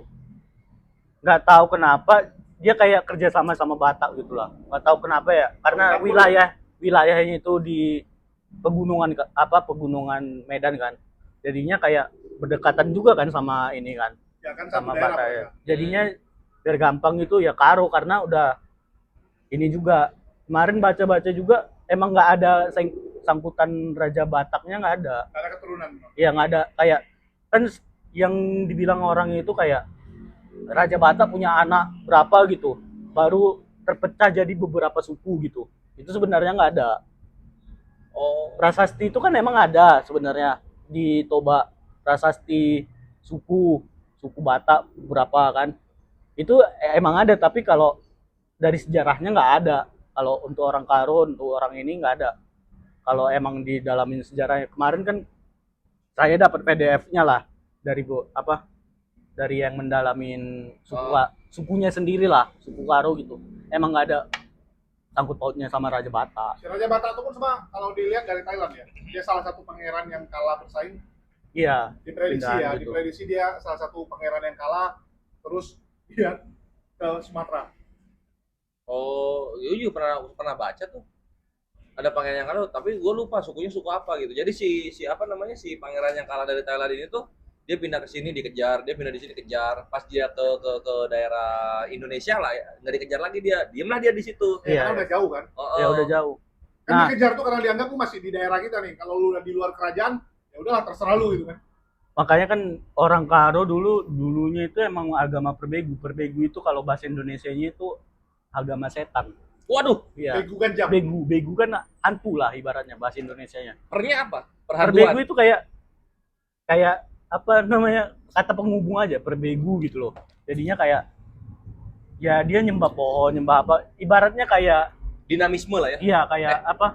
Nggak tahu kenapa dia kayak kerja sama Batak gitulah. Nggak tahu kenapa ya, karena wilayahnya itu di pegunungan Medan kan. Jadinya kayak berdekatan juga kan sama ini kan. Ya kan sama Batak ya. Jadinya biar gampang itu ya Karo karena udah ini juga kemarin baca-baca juga emang nggak ada sangkutan Raja Bataknya nggak ada. Nggak ada keturunan. Iya nggak ada, kayak kan yang dibilang orang itu kayak Raja Batak punya anak berapa gitu baru terpecah jadi beberapa suku gitu. Itu sebenarnya nggak ada. Oh, Prasasti itu kan emang ada sebenarnya di Toba, prasasti suku Batak berapa kan. Itu emang ada, tapi kalau dari sejarahnya nggak ada. Kalau untuk orang Karo, untuk orang ini nggak ada. Kalau emang didalamin sejarahnya, kemarin kan saya dapat PDF-nya lah. dari yang mendalamin sukunya sendiri lah, suku Karo gitu. Emang nggak ada sangkut pautnya sama Raja Bata. Si Raja Bata itu pun sama kalau dilihat dari Thailand ya, dia salah satu pangeran yang kalah bersaing. Iya. Diprediksi dia salah satu pangeran yang kalah, terus dia ke Sumatera. Oh, iya juga pernah baca tuh. Ada pangeran yang kalah, tapi gue lupa sukunya suku apa gitu. Jadi si apa namanya si pangeran yang kalah dari Thailand ini tuh dia pindah ke sini dikejar, dia pindah di sini dikejar. Pas dia ke daerah Indonesia lah ya, nggak dikejar lagi dia, diemlah dia di situ. Karena udah jauh kan? Ya udah jauh. Kan dikejar tuh karena dianggap lu masih di daerah kita nih. Kalau lu udah di luar kerajaan, ya udahlah terserah lu gitu kan. Makanya kan orang Karo dulunya itu emang agama perbegu. Perbegu itu kalau bahasa Indonesianya itu agama setan. Waduh, iya. Begu ganjang. Begu kan hantu lah ibaratnya bahasa Indonesianya. Pernya apa? Perbegu itu kayak apa namanya, kata penghubung aja, perbegu gitu loh. Jadinya kayak ya dia nyembah pohon, nyembah apa, ibaratnya kayak dinamisme lah ya. Iya, kayak apa?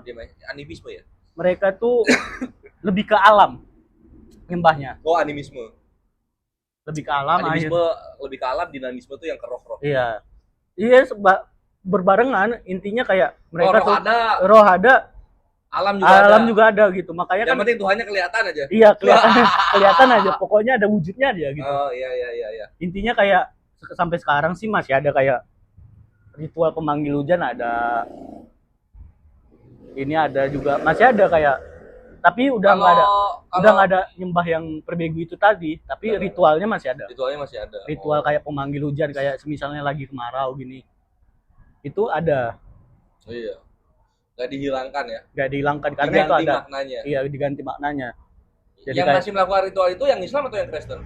Animisme ya. Mereka tuh lebih ke alam nyembahnya. Oh, animisme. Lebih ke alam. Animisme lebih ke alam, dinamisme tuh yang ke roh-roh. Iya. Iya, berbarengan, intinya kayak mereka roh ada, roh ada, alam juga ada gitu. Makanya yang penting Tuhannya kelihatan aja. Iya, kelihatan aja. Pokoknya ada wujudnya dia gitu. Oh, iya. Intinya kayak sampai sekarang sih masih ada kayak ritual pemanggil hujan ada. Ini ada juga, masih ada kayak, tapi udah nggak ada nyembah yang perbegu itu tadi, tapi ritualnya masih ada. Ritual kayak pemanggil hujan, kayak misalnya lagi kemarau gini. Itu ada. Oh iya. Gak dihilangkan ya? Gak dihilangkan karena diganti itu ada. Maknanya. Iya, diganti maknanya. Jadi yang masih melakukan ritual itu yang Islam atau yang Kristen?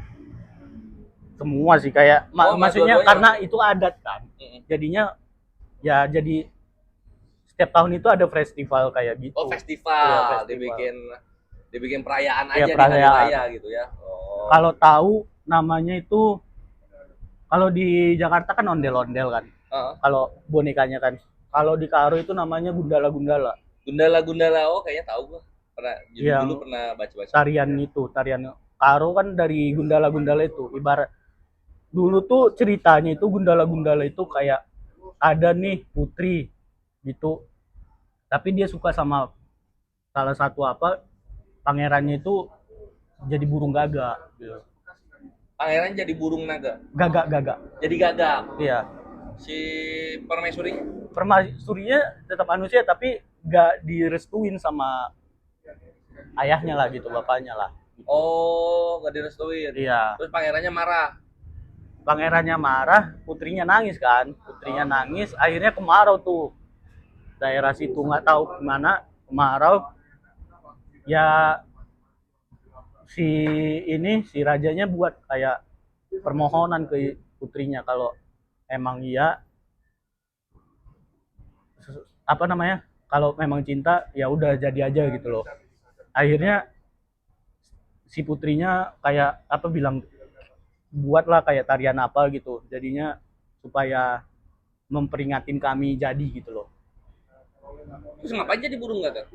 Semua sih kayak maksudnya karena itu adat kan. Jadinya ya jadi setiap tahun itu ada festival kayak gitu. Oh, festival. Dibikin perayaan aja di hari raya gitu ya. Oh. Kalau tahu namanya itu, kalau di Jakarta kan ondel-ondel kan. Kalau bonekanya kan. Kalau di Karo itu namanya gundala-gundala. Gundala-gundala, oh kayaknya tahu gua. Dulu pernah baca-baca. Tarian Karo kan dari gundala-gundala itu. Ibarat dulu tuh ceritanya itu gundala-gundala itu kayak ada nih putri gitu. Tapi dia suka sama salah satu pangerannya itu jadi burung gagak gitu. Pangeran jadi burung naga. Gagak. Jadi gagak. Iya. Si permaisurinya tetap manusia tapi nggak direstuin sama ayahnya lah gitu, bapaknya lah. Oh, nggak direstuin. Iya. Terus pangerannya marah, putrinya nangis kan. Nangis, akhirnya kemarau tuh. Daerah situ nggak tahu gimana, kemarau. Ya si rajanya buat kayak permohonan ke putrinya kalau emang iya kalau memang cinta ya udah jadi aja gitu loh. Akhirnya si putrinya kayak bilang buatlah kayak tarian apa gitu, jadinya supaya memperingatin kami jadi gitu loh. Terus ngapain jadi burung gagak?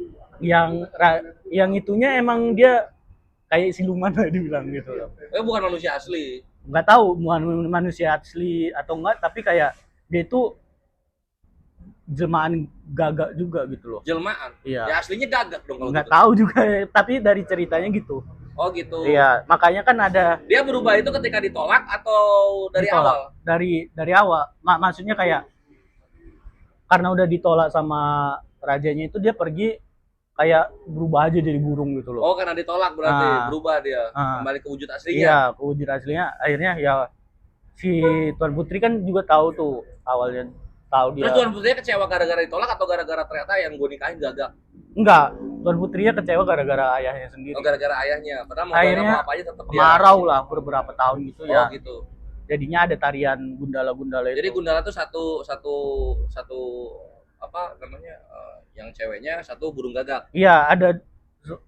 Yang itunya emang dia kayak siluman lah dibilang gitu loh. Bukan manusia asli. Nggak tahu manusia asli atau enggak, tapi kayak dia itu jelmaan gagak juga gitu loh. Jelmaan? Iya. Ya aslinya gagak dong kalau nggak gitu. Tahu juga, tapi dari ceritanya gitu. Oh gitu. Iya, makanya kan ada. Dia berubah itu ketika ditolak atau dari awal? Dari awal. Maksudnya kayak karena udah ditolak sama rajanya itu, dia pergi kayak berubah aja jadi burung gitu loh. Oh, karena ditolak berarti berubah dia kembali ke wujud aslinya. Iya, ke wujud aslinya. Akhirnya ya si Tuan Putri kan juga tahu tuh awalnya, tahu dia. Terus Tuan Putrinya kecewa gara-gara ditolak atau gara-gara ternyata yang gue nikahin gagak? Enggak, Tuan Putrinya kecewa gara-gara ayahnya sendiri. Oh, gara-gara ayahnya. Padahal akhirnya mau apa aja tetap kemarau lah beberapa tahun gitu ya. Oh gitu. Jadinya ada tarian gundala-gundala itu. Jadi gundala tuh satu apa namanya, yang ceweknya satu burung gagak. Iya, ada.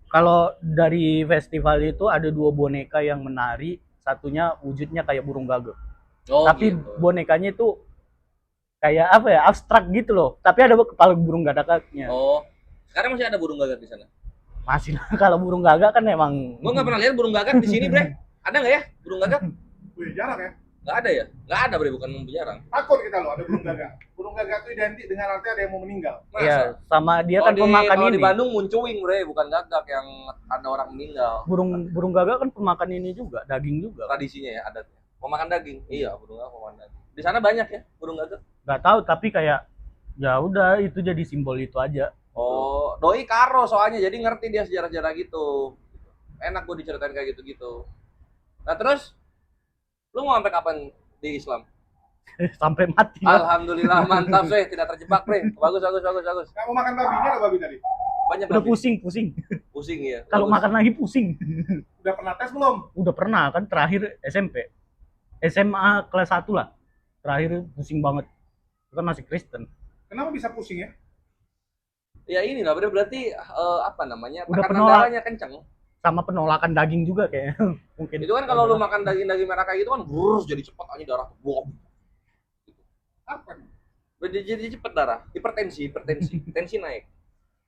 Kalau dari festival itu ada 2 boneka yang menari, satunya wujudnya kayak burung gagak. Oh, tapi gitu. Bonekanya itu kayak abstrak gitu loh. Tapi ada kepala burung gagaknya. Oh, sekarang masih ada burung gagak di sana? Masih. Kalau burung gagak kan emang. Gua nggak pernah lihat burung gagak di sini, Bre. Ada nggak ya burung gagak? Wih, jarang ya. Nggak ada ya? Nggak ada bre, bukan jarang. Takut kita loh ada burung gagak. Burung gagak itu identik dengan artinya ada yang mau meninggal. Iya, sama dia kan Kalau pemakan kalau ini. di Bandung muncuing bre, bukan gagak yang ada orang meninggal. Burung gagak kan pemakan ini juga, daging juga. Tradisinya ya adatnya. Pemakan daging. Iya, burung gagak pemakan daging. Di sana banyak ya burung gagak? Nggak tahu, tapi kayak ya udah itu jadi simbol itu aja. Oh, doi karo soalnya jadi ngerti dia sejarah-sejarah gitu. Enak gue diceritain kayak gitu-gitu. Nah terus, lu mau sampai kapan di Islam? Sampai mati. lah. Alhamdulillah mantap sih, tidak terjebak bre. Bagus. Nggak mau makan babinya ada babi tadi? Banyak Udah babi. pusing ya. kalau Bagus. makan lagi pusing. Udah pernah tes belum? Udah pernah kan terakhir SMP, SMA kelas 1 lah, terakhir pusing banget. Itu kan masih Kristen. Kenapa bisa pusing ya? Ya ini lah berarti apa namanya? Udah Tekanan penolak. darahnya kenceng. Sama penolakan daging juga kayaknya. Mungkin Itu kan kalau lu makan daging-daging merah kayak gitu kan burus jadi cepet aja darah buang. Apa nih? Jadi cepet darah, hipertensi, tensi naik.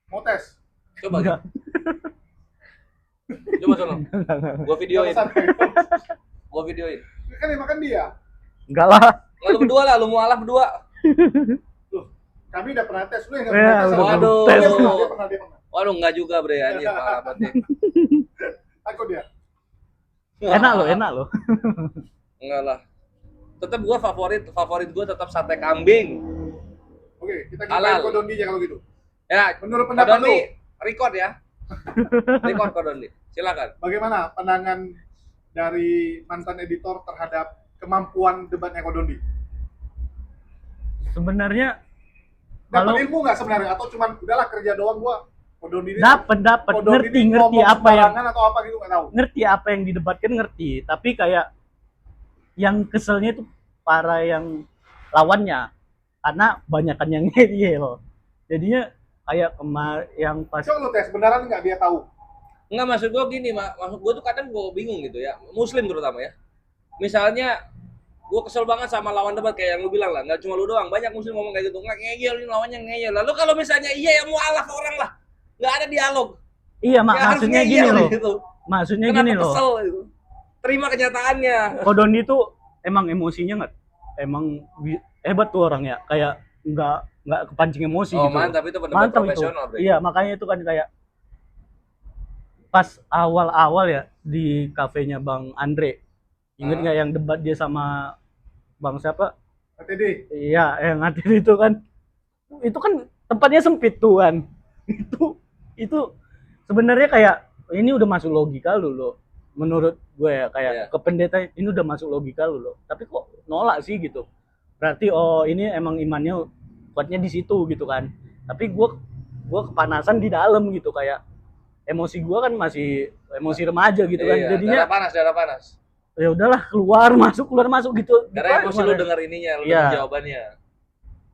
Mau tes? Coba, enggak. coba sono. Gua videoin, Nggak gua videoin. kan yang makan dia. Enggak lah. Nggak, lu berdua lah, lu mualaf berdua. Loh, kami udah pernah tes. Lu yang nggak Ya, pernah tes. udah apa? Waduh. Dia pernah. Waduh, enggak juga bre, anjir parah banget ya. Takut dia. Enak loh. Enggak lah. Tetap gua favorit gua tetap sate kambing. Oke, kita Halal. gibahin Kodondinya kalau gitu. Ya, Menurut pendapat lu, Kodondi, record ya. Record Kodondi. Silakan. bagaimana pandangan dari mantan editor terhadap kemampuan debatnya Kodondi? Sebenarnya Dapat kalau ilmu nggak sebenarnya? Atau cuman udahlah kerja doang gua? Kodondi ini dapat Kodondi ngerti ini apa ngomong yang sembarangan atau apa gitu nggak tahu. ngerti apa yang didebatkan ngerti, tapi kayak yang keselnya itu para yang lawannya karena banyakan yang ngeyel. Jadinya kayak yang pas Coba lu tes, beneran nggak dia tahu? Enggak, maksud gua gini, maksud gua tuh kadang gua bingung gitu ya. Muslim terutama ya. Misalnya gua kesel banget sama lawan debat kayak yang lu bilang lah, nggak cuma lu doang, banyak muslim ngomong kayak gitu, nggak ngeyel ini lawannya ngeyel. Lalu kalau misalnya iya ya mualaf orang lah, nggak ada dialog. iya Ya, harus maksudnya gini ngeyel loh. gitu. Maksudnya Kenapa gini loh. kesel gitu? Terima kenyataannya. Kodondi tuh emang emosinya nggak emang hebat tuh orangnya, kayak nggak kepancing emosi Oh gitu. mantap, itu pendapat Mantap itu. profesional bre. Iya, makanya itu kan kayak pas awal-awal ya di kafenya Bang Andre. Ingat nggak yang debat dia sama Bang siapa? ATD. Iya, yang ngatir itu kan. Itu kan tempatnya sempit tuh kan. Itu sebenarnya kayak ini udah masuk logika lu loh. Menurut gue ya kayak Iya. ke pendeta ini udah masuk logika lu loh. Tapi kok nolak sih gitu. Berarti oh ini emang imannya kuatnya di situ gitu kan. Tapi gue kepanasan di dalam gitu, kayak emosi gue kan masih emosi remaja gitu kan. Iya, Jadinya darah panas. ya udahlah keluar masuk gitu. Karena Gitu emosi aja lu malah. denger ininya, lu Iya. denger jawabannya.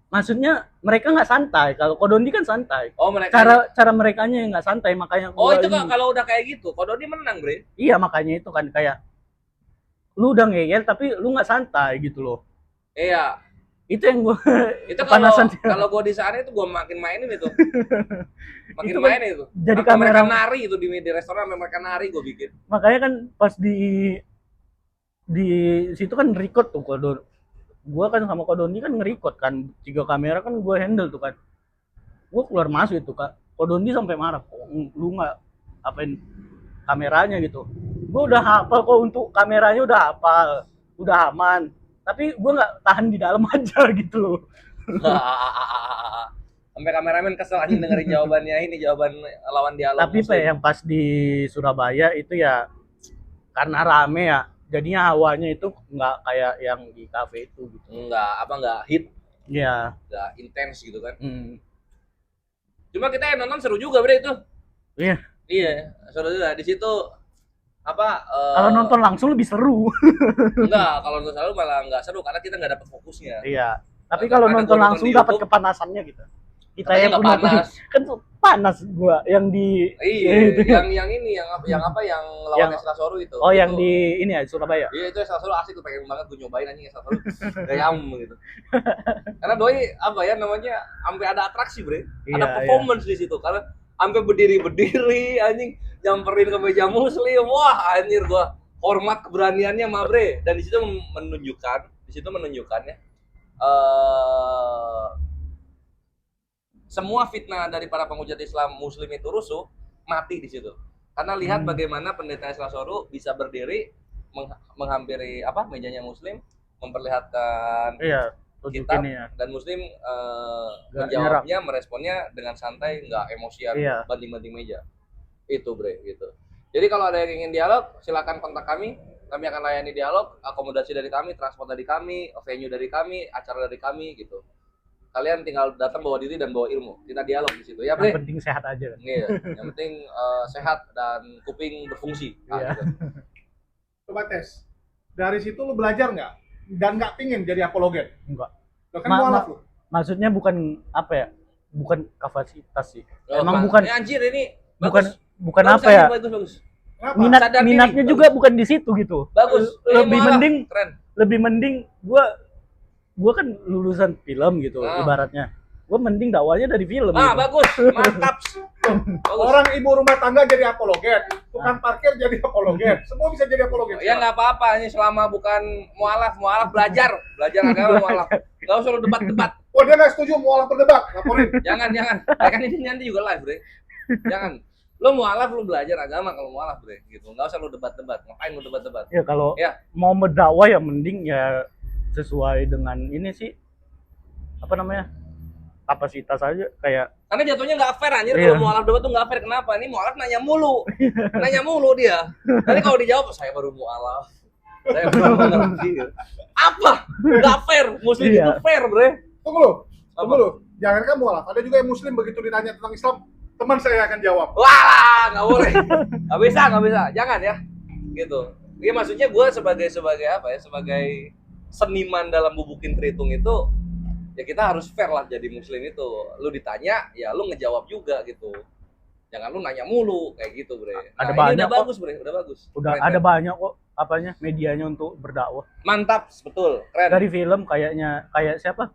Maksudnya mereka nggak santai. Kalau Kodondi kan santai. Oh mereka. Cara merekanya yang nggak santai, makanya Oh gua itu ini. kan kalau udah kayak gitu, Kodondi menang bre. Iya, makanya itu kan kayak lu udah ngeyel tapi lu nggak santai gitu loh. Iya. Itu yang gua Itu kalau kepanasan. kalau gue di sana itu gue makin mainin itu. Makin Itu kan main itu. jadi Sampai mereka kamera. nari itu di restoran, sampai mereka nari gue bikin. Makanya kan pas di situ kan record tuh Kodondi. Gua kan sama Kodondi kan nge-record kan, 3 kamera kan gua handle tuh kan. Gua keluar masuk itu Kak. Kodondi sampai marah, kok lu nggak apain kameranya gitu. Gua udah hafal kok, untuk kameranya udah hafal, udah aman. Tapi gua nggak tahan di dalam aja gitu loh. Sampai kameramen kesel anjing dengerin jawabannya ini, jawaban lawan dialog. Tapi Pak, yang pas di Surabaya itu ya karena rame ya, jadinya hawanya itu nggak kayak yang di kafe itu gitu. Enggak hit, Iya. enggak intens gitu kan. Hmm. Cuma kita yang nonton seru juga bre itu. Iya. Iya, seru juga. Di situ Kalau nonton langsung lebih seru. enggak, kalau nonton selalu malah enggak seru karena kita enggak dapat fokusnya. Iya. Tapi Karena kalau gua nonton nonton langsung di dapat YouTube, kepanasannya gitu. Kita katanya yang nggak nonton panas. kan tuh panas gua yang di Iya, yang ini yang lawan Yang- Esra Soru itu. oh yang Itu. di ini ya Surabaya. Iya itu Esra Soru asik tuh, pengen banget gue nyobain anjing Esra Soru. Gayam gitu. Karena doi apa ya namanya, sampai ada atraksi, Bre. Ada Iya, performance di situ karena sampai berdiri anjing, nyamperin ke meja muslim. Wah, anjir gua hormat keberaniannya mah bre, dan di situ menunjukkan ya semua fitnah dari para penghujat Islam Muslim itu rusuh mati di situ. Karena lihat bagaimana pendeta Islam Soru bisa berdiri menghampiri mejanya Muslim, memperlihatkan kitab ya. Dan Muslim menjawabnya, meresponnya dengan santai, nggak emosian, banting-banting meja. Itu bre gitu. Jadi kalau ada yang ingin dialog, silakan kontak kami. Kami akan layani dialog, akomodasi dari kami, transport dari kami, venue dari kami, acara dari kami gitu. Kalian tinggal datang bawa diri dan bawa ilmu. Kita dialog di situ ya, bre. Yang penting sehat aja. Iya, yang penting sehat dan kuping berfungsi. Gitu. Coba tes. Dari situ lu belajar nggak? Dan nggak pingin jadi apologet? Enggak. Lo kan mualaf lu. Maksudnya bukan bukan kapasitas sih. Oh, emang bukan. Anjir ini bukan bagus, apa ya? Bagus. Minatnya juga bukan di situ gitu. Bagus. Lebih mending gua kan lulusan film gitu ibaratnya. Gua mending dakwanya dari film gitu. Bagus. Mantap. Orang ibu rumah tangga jadi apologet, tukang parkir jadi apologet, semua bisa jadi apologet. Ya nggak apa-apa, ini selama bukan mualaf belajar agama mualaf. Nggak usah lu debat-debat. Oh dia nggak setuju mualaf berdebat, laporin. Jangan. Kan ini nanti juga live, bre. Jangan. Lu mualaf, lu belajar agama kalau mualaf, bre. Gitu. Nggak usah lu debat-debat. Ngapain lu debat-debat? Ya kalau mau berdakwah ya mending ya sesuai dengan ini sih kapasitas aja kayak. Karena jatuhnya nggak fair anjir kalau mualaf debat tuh nggak fair. Kenapa? Ini mualaf nanya mulu dia. Nanti kalau dijawab saya baru mualaf. Saya baru mengerti. Apa? Nggak fair. Muslim itu fair, bre. Tunggu lu. Jangan kan mualaf. Ada juga yang Muslim begitu ditanya tentang Islam, teman saya akan jawab. Wah, nggak boleh. Nggak bisa. Jangan ya. Gitu. Iya maksudnya gue sebagai sebagai seniman dalam bubukin Tritung itu, ya kita harus fair lah jadi Muslim itu. Lu ditanya, ya lu ngejawab juga gitu. Jangan lu nanya mulu kayak gitu, bre. Ada banyak udah bagus, bre. Udah bagus. Udah keren, ada banyak kok medianya untuk berdakwah. Mantap, betul. Keren. Dari film kayak siapa?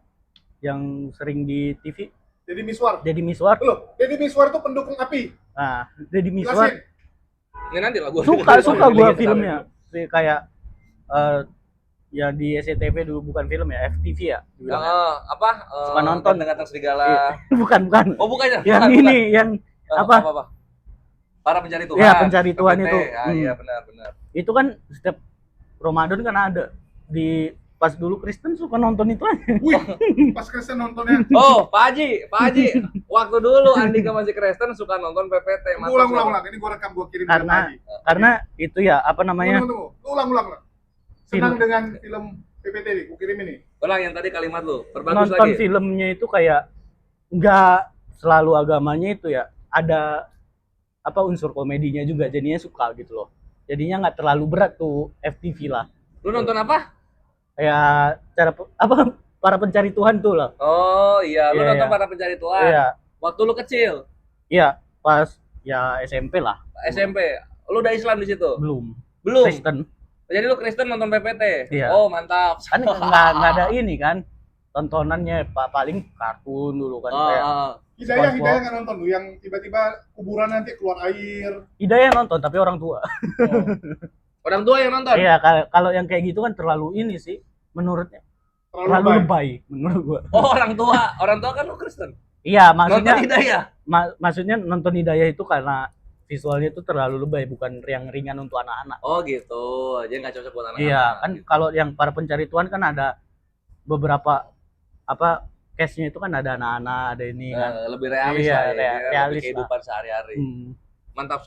Yang sering di TV? Deddy Miswar. Loh, Deddy Miswar itu pendukung API. Nah, Deddy Miswar. Ini nanti lah gua. Suka gua filmnya. Kayak ya di SCTV dulu, bukan film ya, FTV ya. Suka nonton dengan serigala. Bukan. Oh, bukan ya. Yang bukan. ini yang apa? Para pencari Tuhan. Iya, pencari Tuhan itu. Iya, benar. Itu kan setiap Ramadan kan ada. Pas dulu Kristen suka nonton itu aja. Wih, pas Kristen nontonnya. Oh, Pak Haji. Waktu dulu Andika masih Kristen suka nonton PPT. Ulang. Ini gua rekam, gua kirim ke Pak Haji. Karena itu ya, Tunggu. Ulang. Senang dengan film PPT nih, gua kirim ini. Ulang yang tadi kalimat lu. Perbagus nonton lagi. Filmnya itu kayak nggak selalu agamanya itu ya. Ada unsur komedinya juga, jadinya suka gitu loh. Jadinya nggak terlalu berat tuh FTV lah. Lu nonton apa? Ya para pencari Tuhan tuh lah. Oh iya, lu nonton para pencari Tuhan. Iya. Waktu lu kecil. Iya, pas ya SMP lah. SMP. Lu udah Islam di situ? Belum. Kristen. Jadi lu Kristen nonton PPT. Iya. Oh, mantap. Kan nggak ada ini kan. Tontonannya paling kartun dulu kan kayak. Hidayah nggak nonton lu yang tiba-tiba kuburan nanti keluar air. Hidayah nonton tapi orang tua. Orang tua yang nonton? Iya, kalau yang kayak gitu kan terlalu ini sih menurutnya. Terlalu lebay menurut gua. Oh, orang tua kan lu Kristen. Iya, maksudnya nonton Hidayah. Maksudnya nonton Hidayah itu karena visualnya itu terlalu lebay, bukan yang ringan untuk anak-anak. Oh gitu, jadi nggak cocok buat anak-anak. Iya, kan gitu. Kalau yang para pencari Tuhan kan ada beberapa case-nya itu kan ada anak-anak, ada ini kan. Lebih realis lah. Realis kehidupan sehari-hari. Mantap.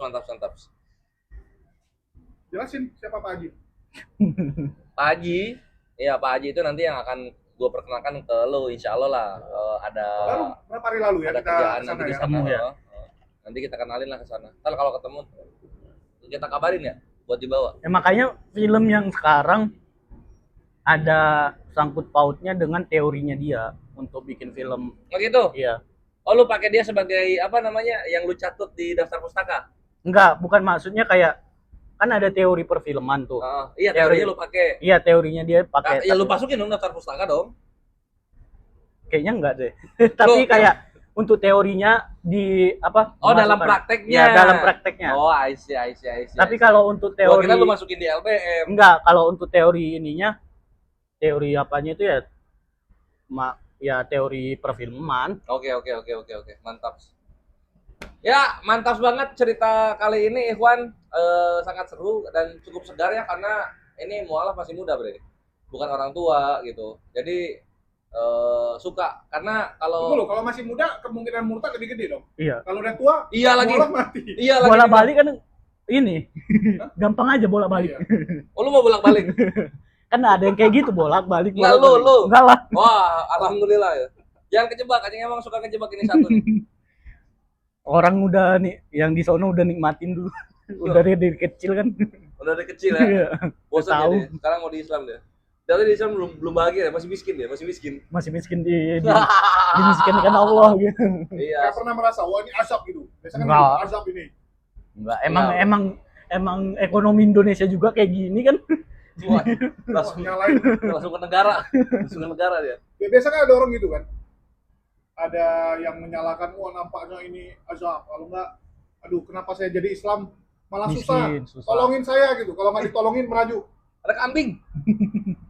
Jelasin siapa Pak Haji? Pak Haji itu nanti yang akan gue perkenalkan ke lo, insya Allah lah. Ada berapa hari lalu ya ada kita kerjaan nanti di sana ya. Nanti kita kenalin lah ke sana. Ntar kalau ketemu kita kabarin ya buat dibawa. Makanya film yang sekarang ada sangkut pautnya dengan teorinya dia untuk bikin film. Oh gitu? Iya. Oh lu pakai dia sebagai yang lu catut di daftar pustaka? Enggak, bukan, maksudnya kayak kan ada teori perfilman tuh. Iya, teorinya lu pakai. Iya, teorinya dia pakai. Ya lu masukin dong daftar pustaka dong. Kayaknya enggak deh. Tapi kayak untuk teorinya di apa? Oh, dalam dimasukkan. prakteknya. Ya, dalam prakteknya. Oh, I see. Tapi kalau untuk Gua teori kira lu masukin di LBM. enggak, kalau untuk teori ininya, teori apanya itu ya ya teori perfilman. Oke. Mantap. Ya, mantap banget cerita kali ini Ikhwan. Sangat seru dan cukup segar ya karena ini mualaf masih muda, Bre. Bukan orang tua gitu. Jadi suka karena Itu loh, kalau masih muda kemungkinan murtad gede-gede dong. Iya. Kalau udah tua, Iya lagi. mati. Iya lagi. Bola balik kan ini gampang aja bola balik. Iya. Oh, lu mau bolak-balik? Kan ada yang kayak gitu bolak balik. Enggak lu. Enggak lah. Wah, alhamdulillah ya. Jangan kejebak, anjing emang suka kejebak ini satu nih. Orang udah nih yang di sono udah nikmatin dulu. Udah dari kecil kan. Udah dari kecil ya. Iya. Bosan Tahu. ya dia. Sekarang mau di Islam dia. Dari di Islam belum bahagia ya, masih miskin dia, masih miskin. Masih miskin dimiskinkan Allah gitu. Iya. Nggak pernah merasa, wah ini azab gitu. Biasanya kan Nggak. gitu, azab ini. Enggak, Iya. emang ekonomi Indonesia juga kayak gini kan. Wah, Wah, langsung nyalain. langsung ke negara. Langsung ke negara dia. Ya, biasanya ada orang gitu kan. Ada yang menyalahkan, wah nampaknya ini azab. Kalau nggak, aduh kenapa saya jadi Islam malah Miskin, susah. Tolongin saya gitu. Kalau nggak ditolongin meraju. Ada kambing.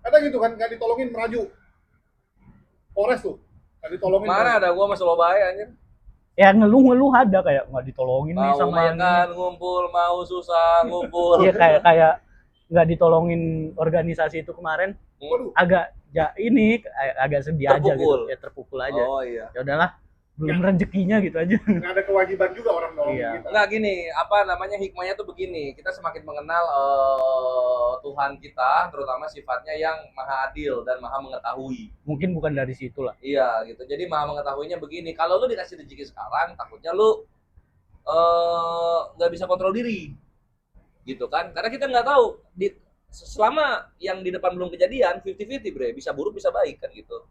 Ada gitu kan, nggak ditolongin meraju. Polres tuh, nggak ditolongin. Mana ada gua masih Surabaya anjir. Ya ngeluh ada kayak nggak ditolongin nih Mau sama yang makan ngumpul, mau susah ngumpul. Iya kayak nggak ditolongin organisasi itu kemarin, Waduh, agak agak sedih aja Terpukul. gitu. Ya terpukul aja. Oh iya. Ya udahlah, belum rezekinya gitu aja. nggak ada kewajiban juga orang nolongin Iya. kita. Enggak gini, apa namanya hikmahnya tuh begini. Kita semakin mengenal Tuhan kita, terutama sifatnya yang maha adil dan maha mengetahui. Mungkin bukan dari situ lah. Iya gitu. Jadi maha mengetahuinya begini. Kalau lu dikasih rezeki sekarang, takutnya lu nggak bisa kontrol diri, gitu kan? Karena kita nggak tahu selama yang di depan belum kejadian, 50-50 bre, bisa buruk bisa baik kan gitu.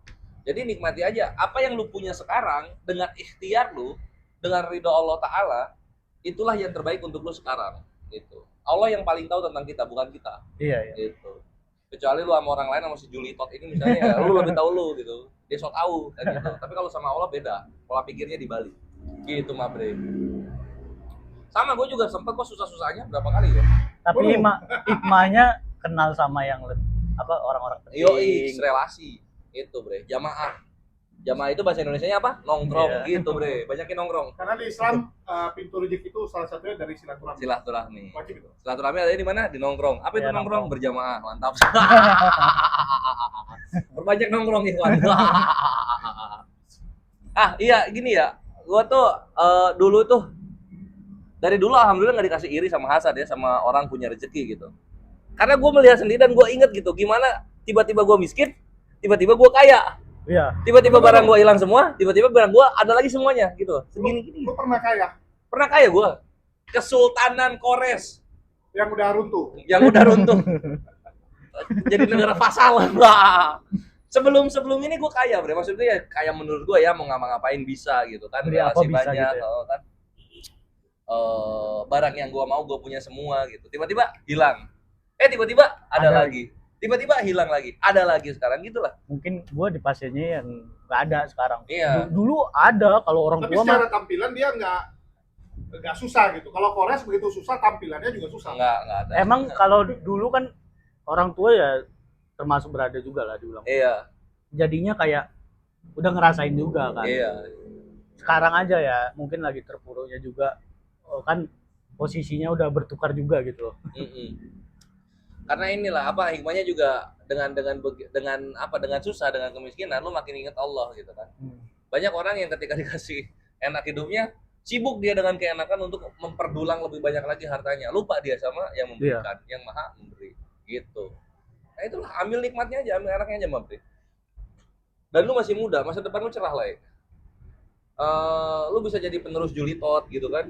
Jadi nikmati aja apa yang lu punya sekarang dengan ikhtiar lu, dengan ridho Allah Taala, itulah yang terbaik untuk lu sekarang. Gitu. Allah yang paling tahu tentang kita, bukan kita. Iya. Gitu. Kecuali lu sama orang lain sama si Juli Tot ini misalnya, ya, lu lebih tahu lu gitu. Dia sok tahu kan gitu. Tapi kalau sama Allah beda, pola pikirnya dibalik. Gitu mah bre. Sama gue juga sempet kok susah-susahnya berapa kali ya. Tapi hikmahnya kenal sama yang orang-orang penting. Yoi, relasi. Itu bre, jamaah itu bahasa Indonesianya apa? Nongkrong gitu bre, banyakin nongkrong. Karena di Islam pintu rezeki itu salah satunya dari silaturahmi. Silaturahmi. Wajib itu. Silaturahmi ada di mana? Di nongkrong. Apa itu Ya, nongkrong? nongkrong. Berjamaah, mantap. Berbanyak nongkrong Ikhwan. Iya gini ya, gua tuh dulu tuh dari dulu alhamdulillah nggak dikasih iri sama hasad ya sama orang punya rezeki gitu. Karena gue melihat sendiri dan gue inget gitu gimana tiba-tiba gue miskin, tiba-tiba gue kaya, Iya. tiba-tiba barang gue hilang semua, tiba-tiba barang gue ada lagi semuanya gitu. Segini-gini. Lu pernah kaya Pernah kaya gue. Kesultanan Kores yang udah runtuh. yang udah runtuh. Jadi negara vasal. Sebelum ini gue kaya, bre. Maksudnya ya kaya menurut gue ya mau ngapa-ngapain bisa gitu kan. Beli apa Relasi bisa banyak gitu ya. kan. Barang yang gue mau gue punya semua gitu. Tiba-tiba hilang. Tiba-tiba ada lagi. Tiba-tiba hilang lagi. Ada lagi sekarang gitulah. Mungkin gua di pasiennya yang nggak ada sekarang. Iya. Dulu ada kalau orang Tapi tua secara mah tampilan dia nggak susah gitu. Kalau Kores begitu susah, tampilannya juga susah. Enggak ada. emang kalau dulu kan orang tua ya termasuk berada juga lah di ulang. Iya. Jadinya kayak udah ngerasain juga kan. Iya. Sekarang aja ya mungkin lagi terpuruknya juga. Kan posisinya udah bertukar juga gitu loh. Karena inilah apa hikmahnya juga dengan susah, dengan kemiskinan lu makin ingat Allah gitu kan. Banyak orang yang ketika dikasih enak hidupnya sibuk dia dengan keenakan untuk memperdulang lebih banyak lagi hartanya, lupa dia sama yang memberikan, yang maha memberi gitu. Nah itulah, ambil nikmatnya aja, ambil enaknya aja memberi. Dan lu masih muda, masa depan lu cerah lah ya. Lu bisa jadi penerus Juli Tot gitu kan,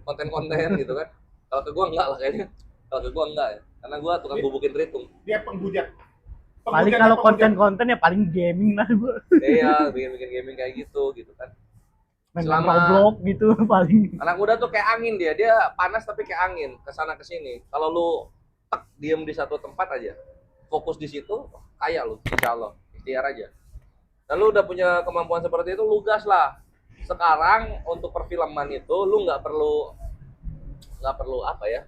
konten-konten gitu kan. Kalau ke gua enggak lah kayaknya. Kalau ke gua enggak ya, karena gua tukang bubukin Tritung. Dia penghujat. Paling kalau konten-konten ya paling gaming lah gua. Iya, bikin gaming kayak gitu kan. Main Selama- Roblox gitu paling. Anak muda tuh kayak angin dia panas tapi kayak angin, kesana kesini. Kalau lu diem di satu tempat aja, fokus di situ, kaya lu, insya Allah, ikhtiar aja. Dan lu udah punya kemampuan seperti itu, lu gas lah. sekarang untuk perfilman itu lu nggak perlu apa ya?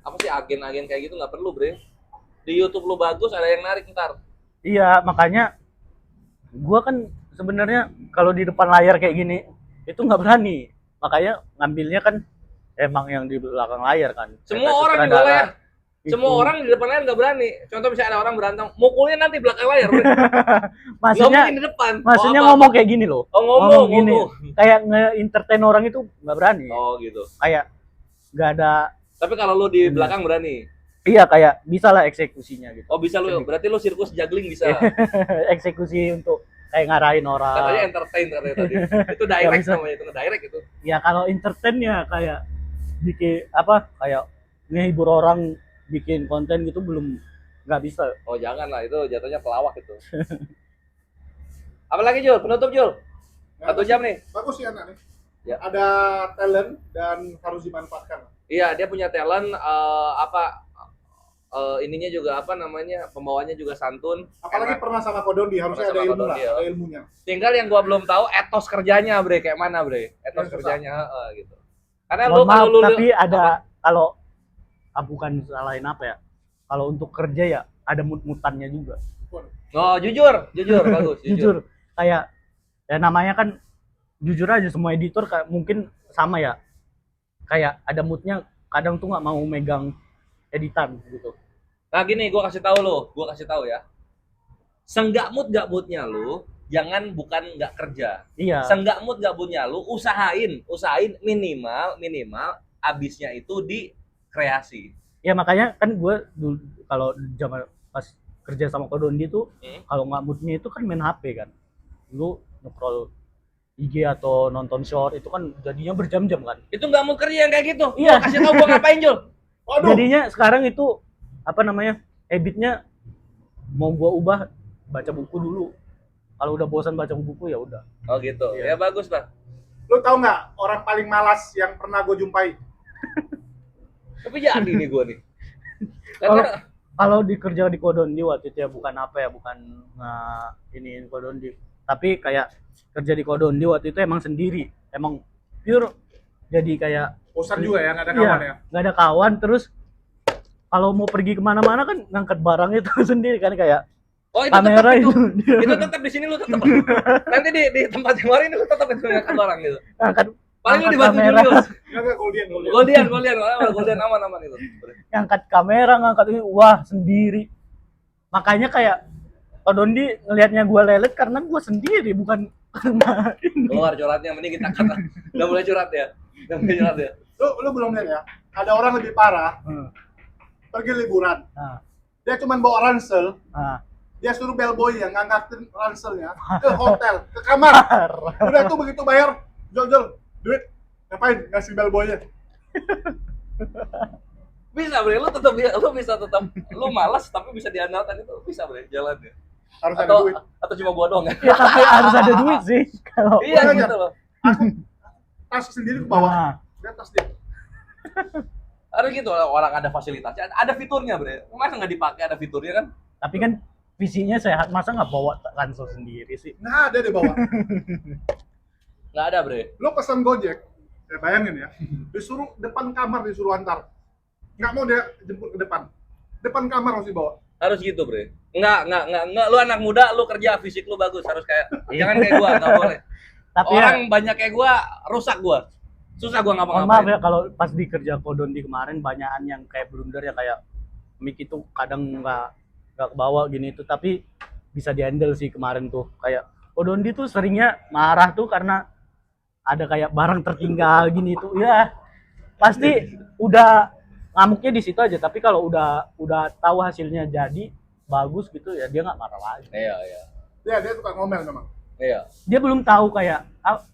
Apa sih agen-agen kayak gitu nggak perlu, Bre. Di YouTube lu bagus ada yang narik ntar. Iya, makanya gua kan sebenarnya kalau di depan layar kayak gini itu nggak berani. Makanya ngambilnya kan emang yang di belakang layar kan. Semua Kayak orang di sutradara layar. itu. Semua orang di depan layar nggak berani. Contoh misalnya ada orang berantem, mukulnya nanti belakang layar. Bre. Nggak maksudnya mungkin di depan. maksudnya apa? ngomong kayak gini loh. Oh, ngomong gini. ngomong. Kayak nge-entertain orang itu nggak berani. Oh gitu. Kayak nggak ada. Tapi kalau lu di belakang berani. Iya, kayak bisa lah eksekusinya gitu. Oh bisa lu, berarti lu sirkus juggling bisa. Eksekusi untuk kayak ngarahin orang. Katanya entertain katanya tadi. Itu Nggak direct bisa. namanya, itu direct itu. Ya kalau entertain ya kayak bikin apa kayak ngehibur orang, bikin konten gitu belum, nggak bisa. Oh jangan lah, itu jatuhnya pelawak itu. Apalagi Jul, penutup Jul. 1 jam nih. Bagus sih anak nih. Ya. Ada talent dan harus dimanfaatkan. Iya, dia punya talent ininya juga apa namanya, pembawanya juga santun. Apalagi enak. pernah sama Kodondi, harusnya Pernah ada sama ilmu lah, Kodondi, ya. ada ilmunya. Tinggal yang gua belum tahu etos kerjanya, Bre, kayak mana, Bre? Etos Yang kerjanya, gitu. Karena Mohon maaf, kalau lu tapi ada kalau bukan salahin apa ya. Kalau untuk kerja ya ada mut-mutannya juga. Oh, jujur, bagus, Jujur, kayak ya namanya kan jujur aja, semua editor kayak mungkin sama ya. Kayak ada moodnya, kadang tuh nggak mau megang editan gitu. Nah gini, gue kasih tahu ya. Senggak mood gak moodnya lu, jangan bukan nggak kerja. Iya. Senggak mood gak moodnya lu, usahain minimal abisnya itu di kreasi. Ya makanya kan gue dulu kalau zaman pas kerja sama Kodondi tuh kalau nggak moodnya itu kan main HP kan. Lu nge-scroll IG atau nonton short itu kan jadinya berjam-jam kan. Itu nggak mau kerja yang kayak gitu. Iya. Gua kasih tahu gua ngapain, Jul. Waduh, Jadinya sekarang itu apa namanya, habitnya mau gua ubah baca buku dulu. Kalau udah bosan baca buku ya udah. Oh gitu. Iya. Ya bagus lah. lu tahu nggak orang paling malas yang pernah gue jumpai? Tapi jadi nih gua nih. Kalau Karena kalau dikerja di Kodondi waktu itu ya bukan apa ya, bukan ini Kodondi. Tapi kayak kerja di Kodondi waktu itu emang sendiri, emang pure jadi kayak Bosan juga ya, nggak ada iya, kawan ya. nggak ada kawan. Terus kalau mau pergi kemana-mana kan ngangkat barang itu sendiri kan, kayak oh itu kamera tetap itu itu tetap di sini lu tetap. Nanti di tempat yang lain lu tetap itu ngangkat barang gitu. ngangkat Paling lu angkat dibantu kamera. Julius. Nggak Goldian. Goldian aman itu. ngangkat kamera, ngangkat ini, wah sendiri. Makanya kayak Kodondi ngelihatnya gue lelet karena gue sendiri, bukan karena ini. Keluar curhatnya, mending kita kata. Udah mulai curhat ya. Lu belum lihat ya? Ada orang lebih parah, pergi liburan. Nah, Dia cuma bawa ransel, nah. dia suruh bellboy yang ngangkatin ranselnya ke hotel, ke kamar. Udah tuh begitu bayar, Jol, duit ngapain ngasih bellboynya? Bisa bre, lu bisa tetap lu malas tapi bisa diandalkan, itu bisa bre jalannya. Harus ada duit. Atau cuma gua doang ya? Ya tapi harus ada duit sih kalau Iya Makanya. gitu loh. Aku tas sendiri ke bawah, Nah, dia tas dia. Harus gitu orang ada fasilitasnya, ada fiturnya bre. Masa nggak dipakai ada fiturnya kan? tapi kan visinya sehat, masa nggak bawa ransel sendiri sih? Nggak ada di bawah. Nggak ada bre. Lu pesan Gojek, ya bayangin ya, disuruh depan kamar disuruh antar. Nggak mau dia jemput ke depan. Depan kamar harus dibawa. Harus gitu bre. Nggak. Lu anak muda, lu kerja fisik lu bagus, harus kayak jangan kayak gua, nggak boleh. Tapi Orang ya, banyak kayak gua, rusak gua. Susah gua mohon maaf ngapa-ngapain. ya kalau pas di kerja Kodondi kemarin banyakan yang kayak blunder ya, kayak mic itu kadang nggak kebawa gini tuh, tapi bisa di-handle sih kemarin tuh. Kayak Kodondi tuh seringnya marah tuh karena ada kayak barang tertinggal gini tuh. Ya pasti udah ngamuknya di situ aja, tapi kalau udah tahu hasilnya jadi bagus gitu ya dia nggak marah lagi. Iya. Dia suka ngomel memang. Iya. Dia belum tahu kayak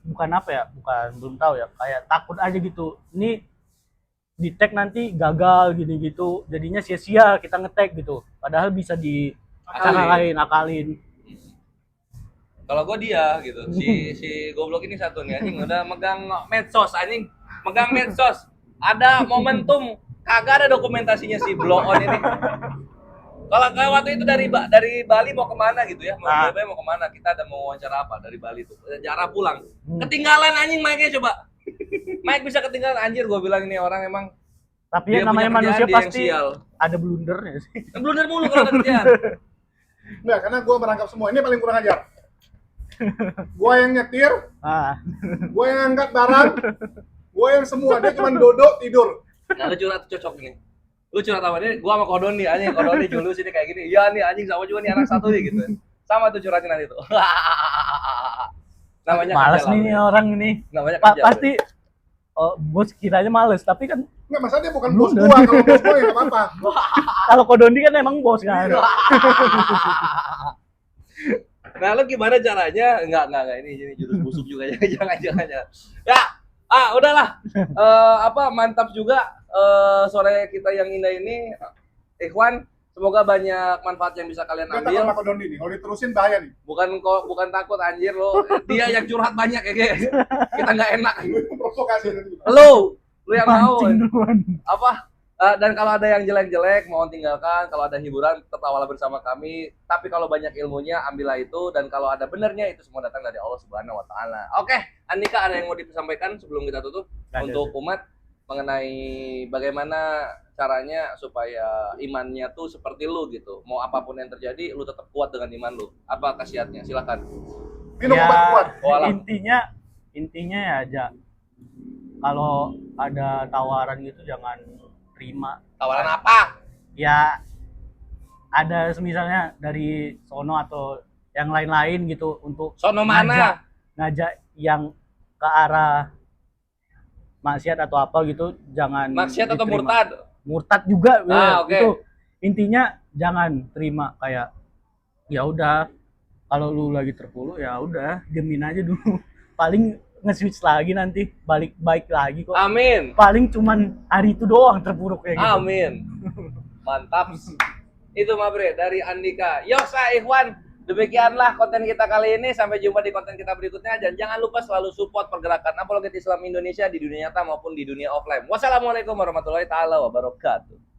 bukan apa ya, bukan belum tahu ya, kayak takut aja gitu, ini di tag nanti gagal gini gitu, jadinya sia-sia kita nge-tag gitu, padahal bisa di cara lain akalin. Kalau gue dia gitu, si goblok ini satu nih anjing udah megang medsos anjing, megang medsos. Ada momentum, kagak ada dokumentasinya si blow on ini. Kalau kayak waktu itu dari Bali mau kemana gitu ya? Mau Ah. mau kemana? Kita ada mau wawancara apa dari Bali tuh? Jarak pulang. Ketinggalan anjing mic-nya coba. Mic bisa ketinggalan anjir, gue bilang ini orang emang Tapi dia yang namanya punya kerjaan, manusia dia yang pasti sial. ada blundernya sih. Blunder mulu kalau ada kerjaan. Enggak, karena gue merangkap semua. Ini paling kurang ajar. Gue yang nyetir, Ah, gue yang angkat barang, gue yang semua. Dia cuma duduk tidur. Nah, lu curhat cocok nih. Lu curhat sama dia, gua sama Kodon nih anjing, Kodon nih julus ini kayak gini. Iya nih anjing sama juga nih anak satu nih gitu. Sama tuh curhatin nanti tuh. Namanya malas kerja lah, nih bro. orang ini. Namanya kerja. Pasti bos kiranya males, tapi kan Enggak, masalah dia bukan bos gue. Kalau bos gue ya nggak apa-apa. kalau Kodondi kan emang bos kan. Nah, lu gimana caranya? Enggak, ini jurus busuk juga jangan. Ya, udahlah. Mantap juga sore kita yang indah ini. Ikhwan, semoga banyak manfaat yang bisa kalian Kita ambil. sama Dondi nih. Kalau diterusin bahaya nih. Bukan takut anjir lo. Dia yang curhat banyak ya, Ge. Kita nggak enak. Provokasi nanti. Lu yang mau Mancing duluan. apa? Dan kalau ada yang jelek-jelek mohon tinggalkan. Kalau ada hiburan tertawalah bersama kami. Tapi kalau banyak ilmunya ambillah itu. Dan kalau ada benernya itu semua datang dari Allah Subhanahu Wa Taala. Oke, Andika ada yang mau disampaikan sebelum kita tutup untuk umat mengenai bagaimana caranya supaya imannya tuh seperti lu gitu. Mau apapun yang terjadi, lu tetap kuat dengan iman lu. Apa khasiatnya? Silakan. Minum Ya, obat kuat. Walah. intinya ya aja. Kalau ada tawaran gitu jangan terima. Tawaran apa? Ya ada misalnya dari sono atau yang lain-lain gitu untuk Sono mana? ngajak yang ke arah maksiat atau apa gitu jangan Maksiat atau diterima. murtad? Murtad juga Oke. itu intinya jangan terima kayak ya udah kalau lu lagi terpuruk ya udah diemin aja dulu paling nge-switch lagi nanti balik baik lagi kok Amin. paling cuman hari itu doang terpuruk kayak gitu. Amin. Mantap. Itu mah bre dari Andika. Yosa Ikhwan, demikianlah konten kita kali ini. Sampai jumpa di konten kita berikutnya. Dan jangan lupa selalu support pergerakan apologet Islam Indonesia di dunia nyata maupun di dunia offline. Wassalamualaikum warahmatullahi taala wabarakatuh.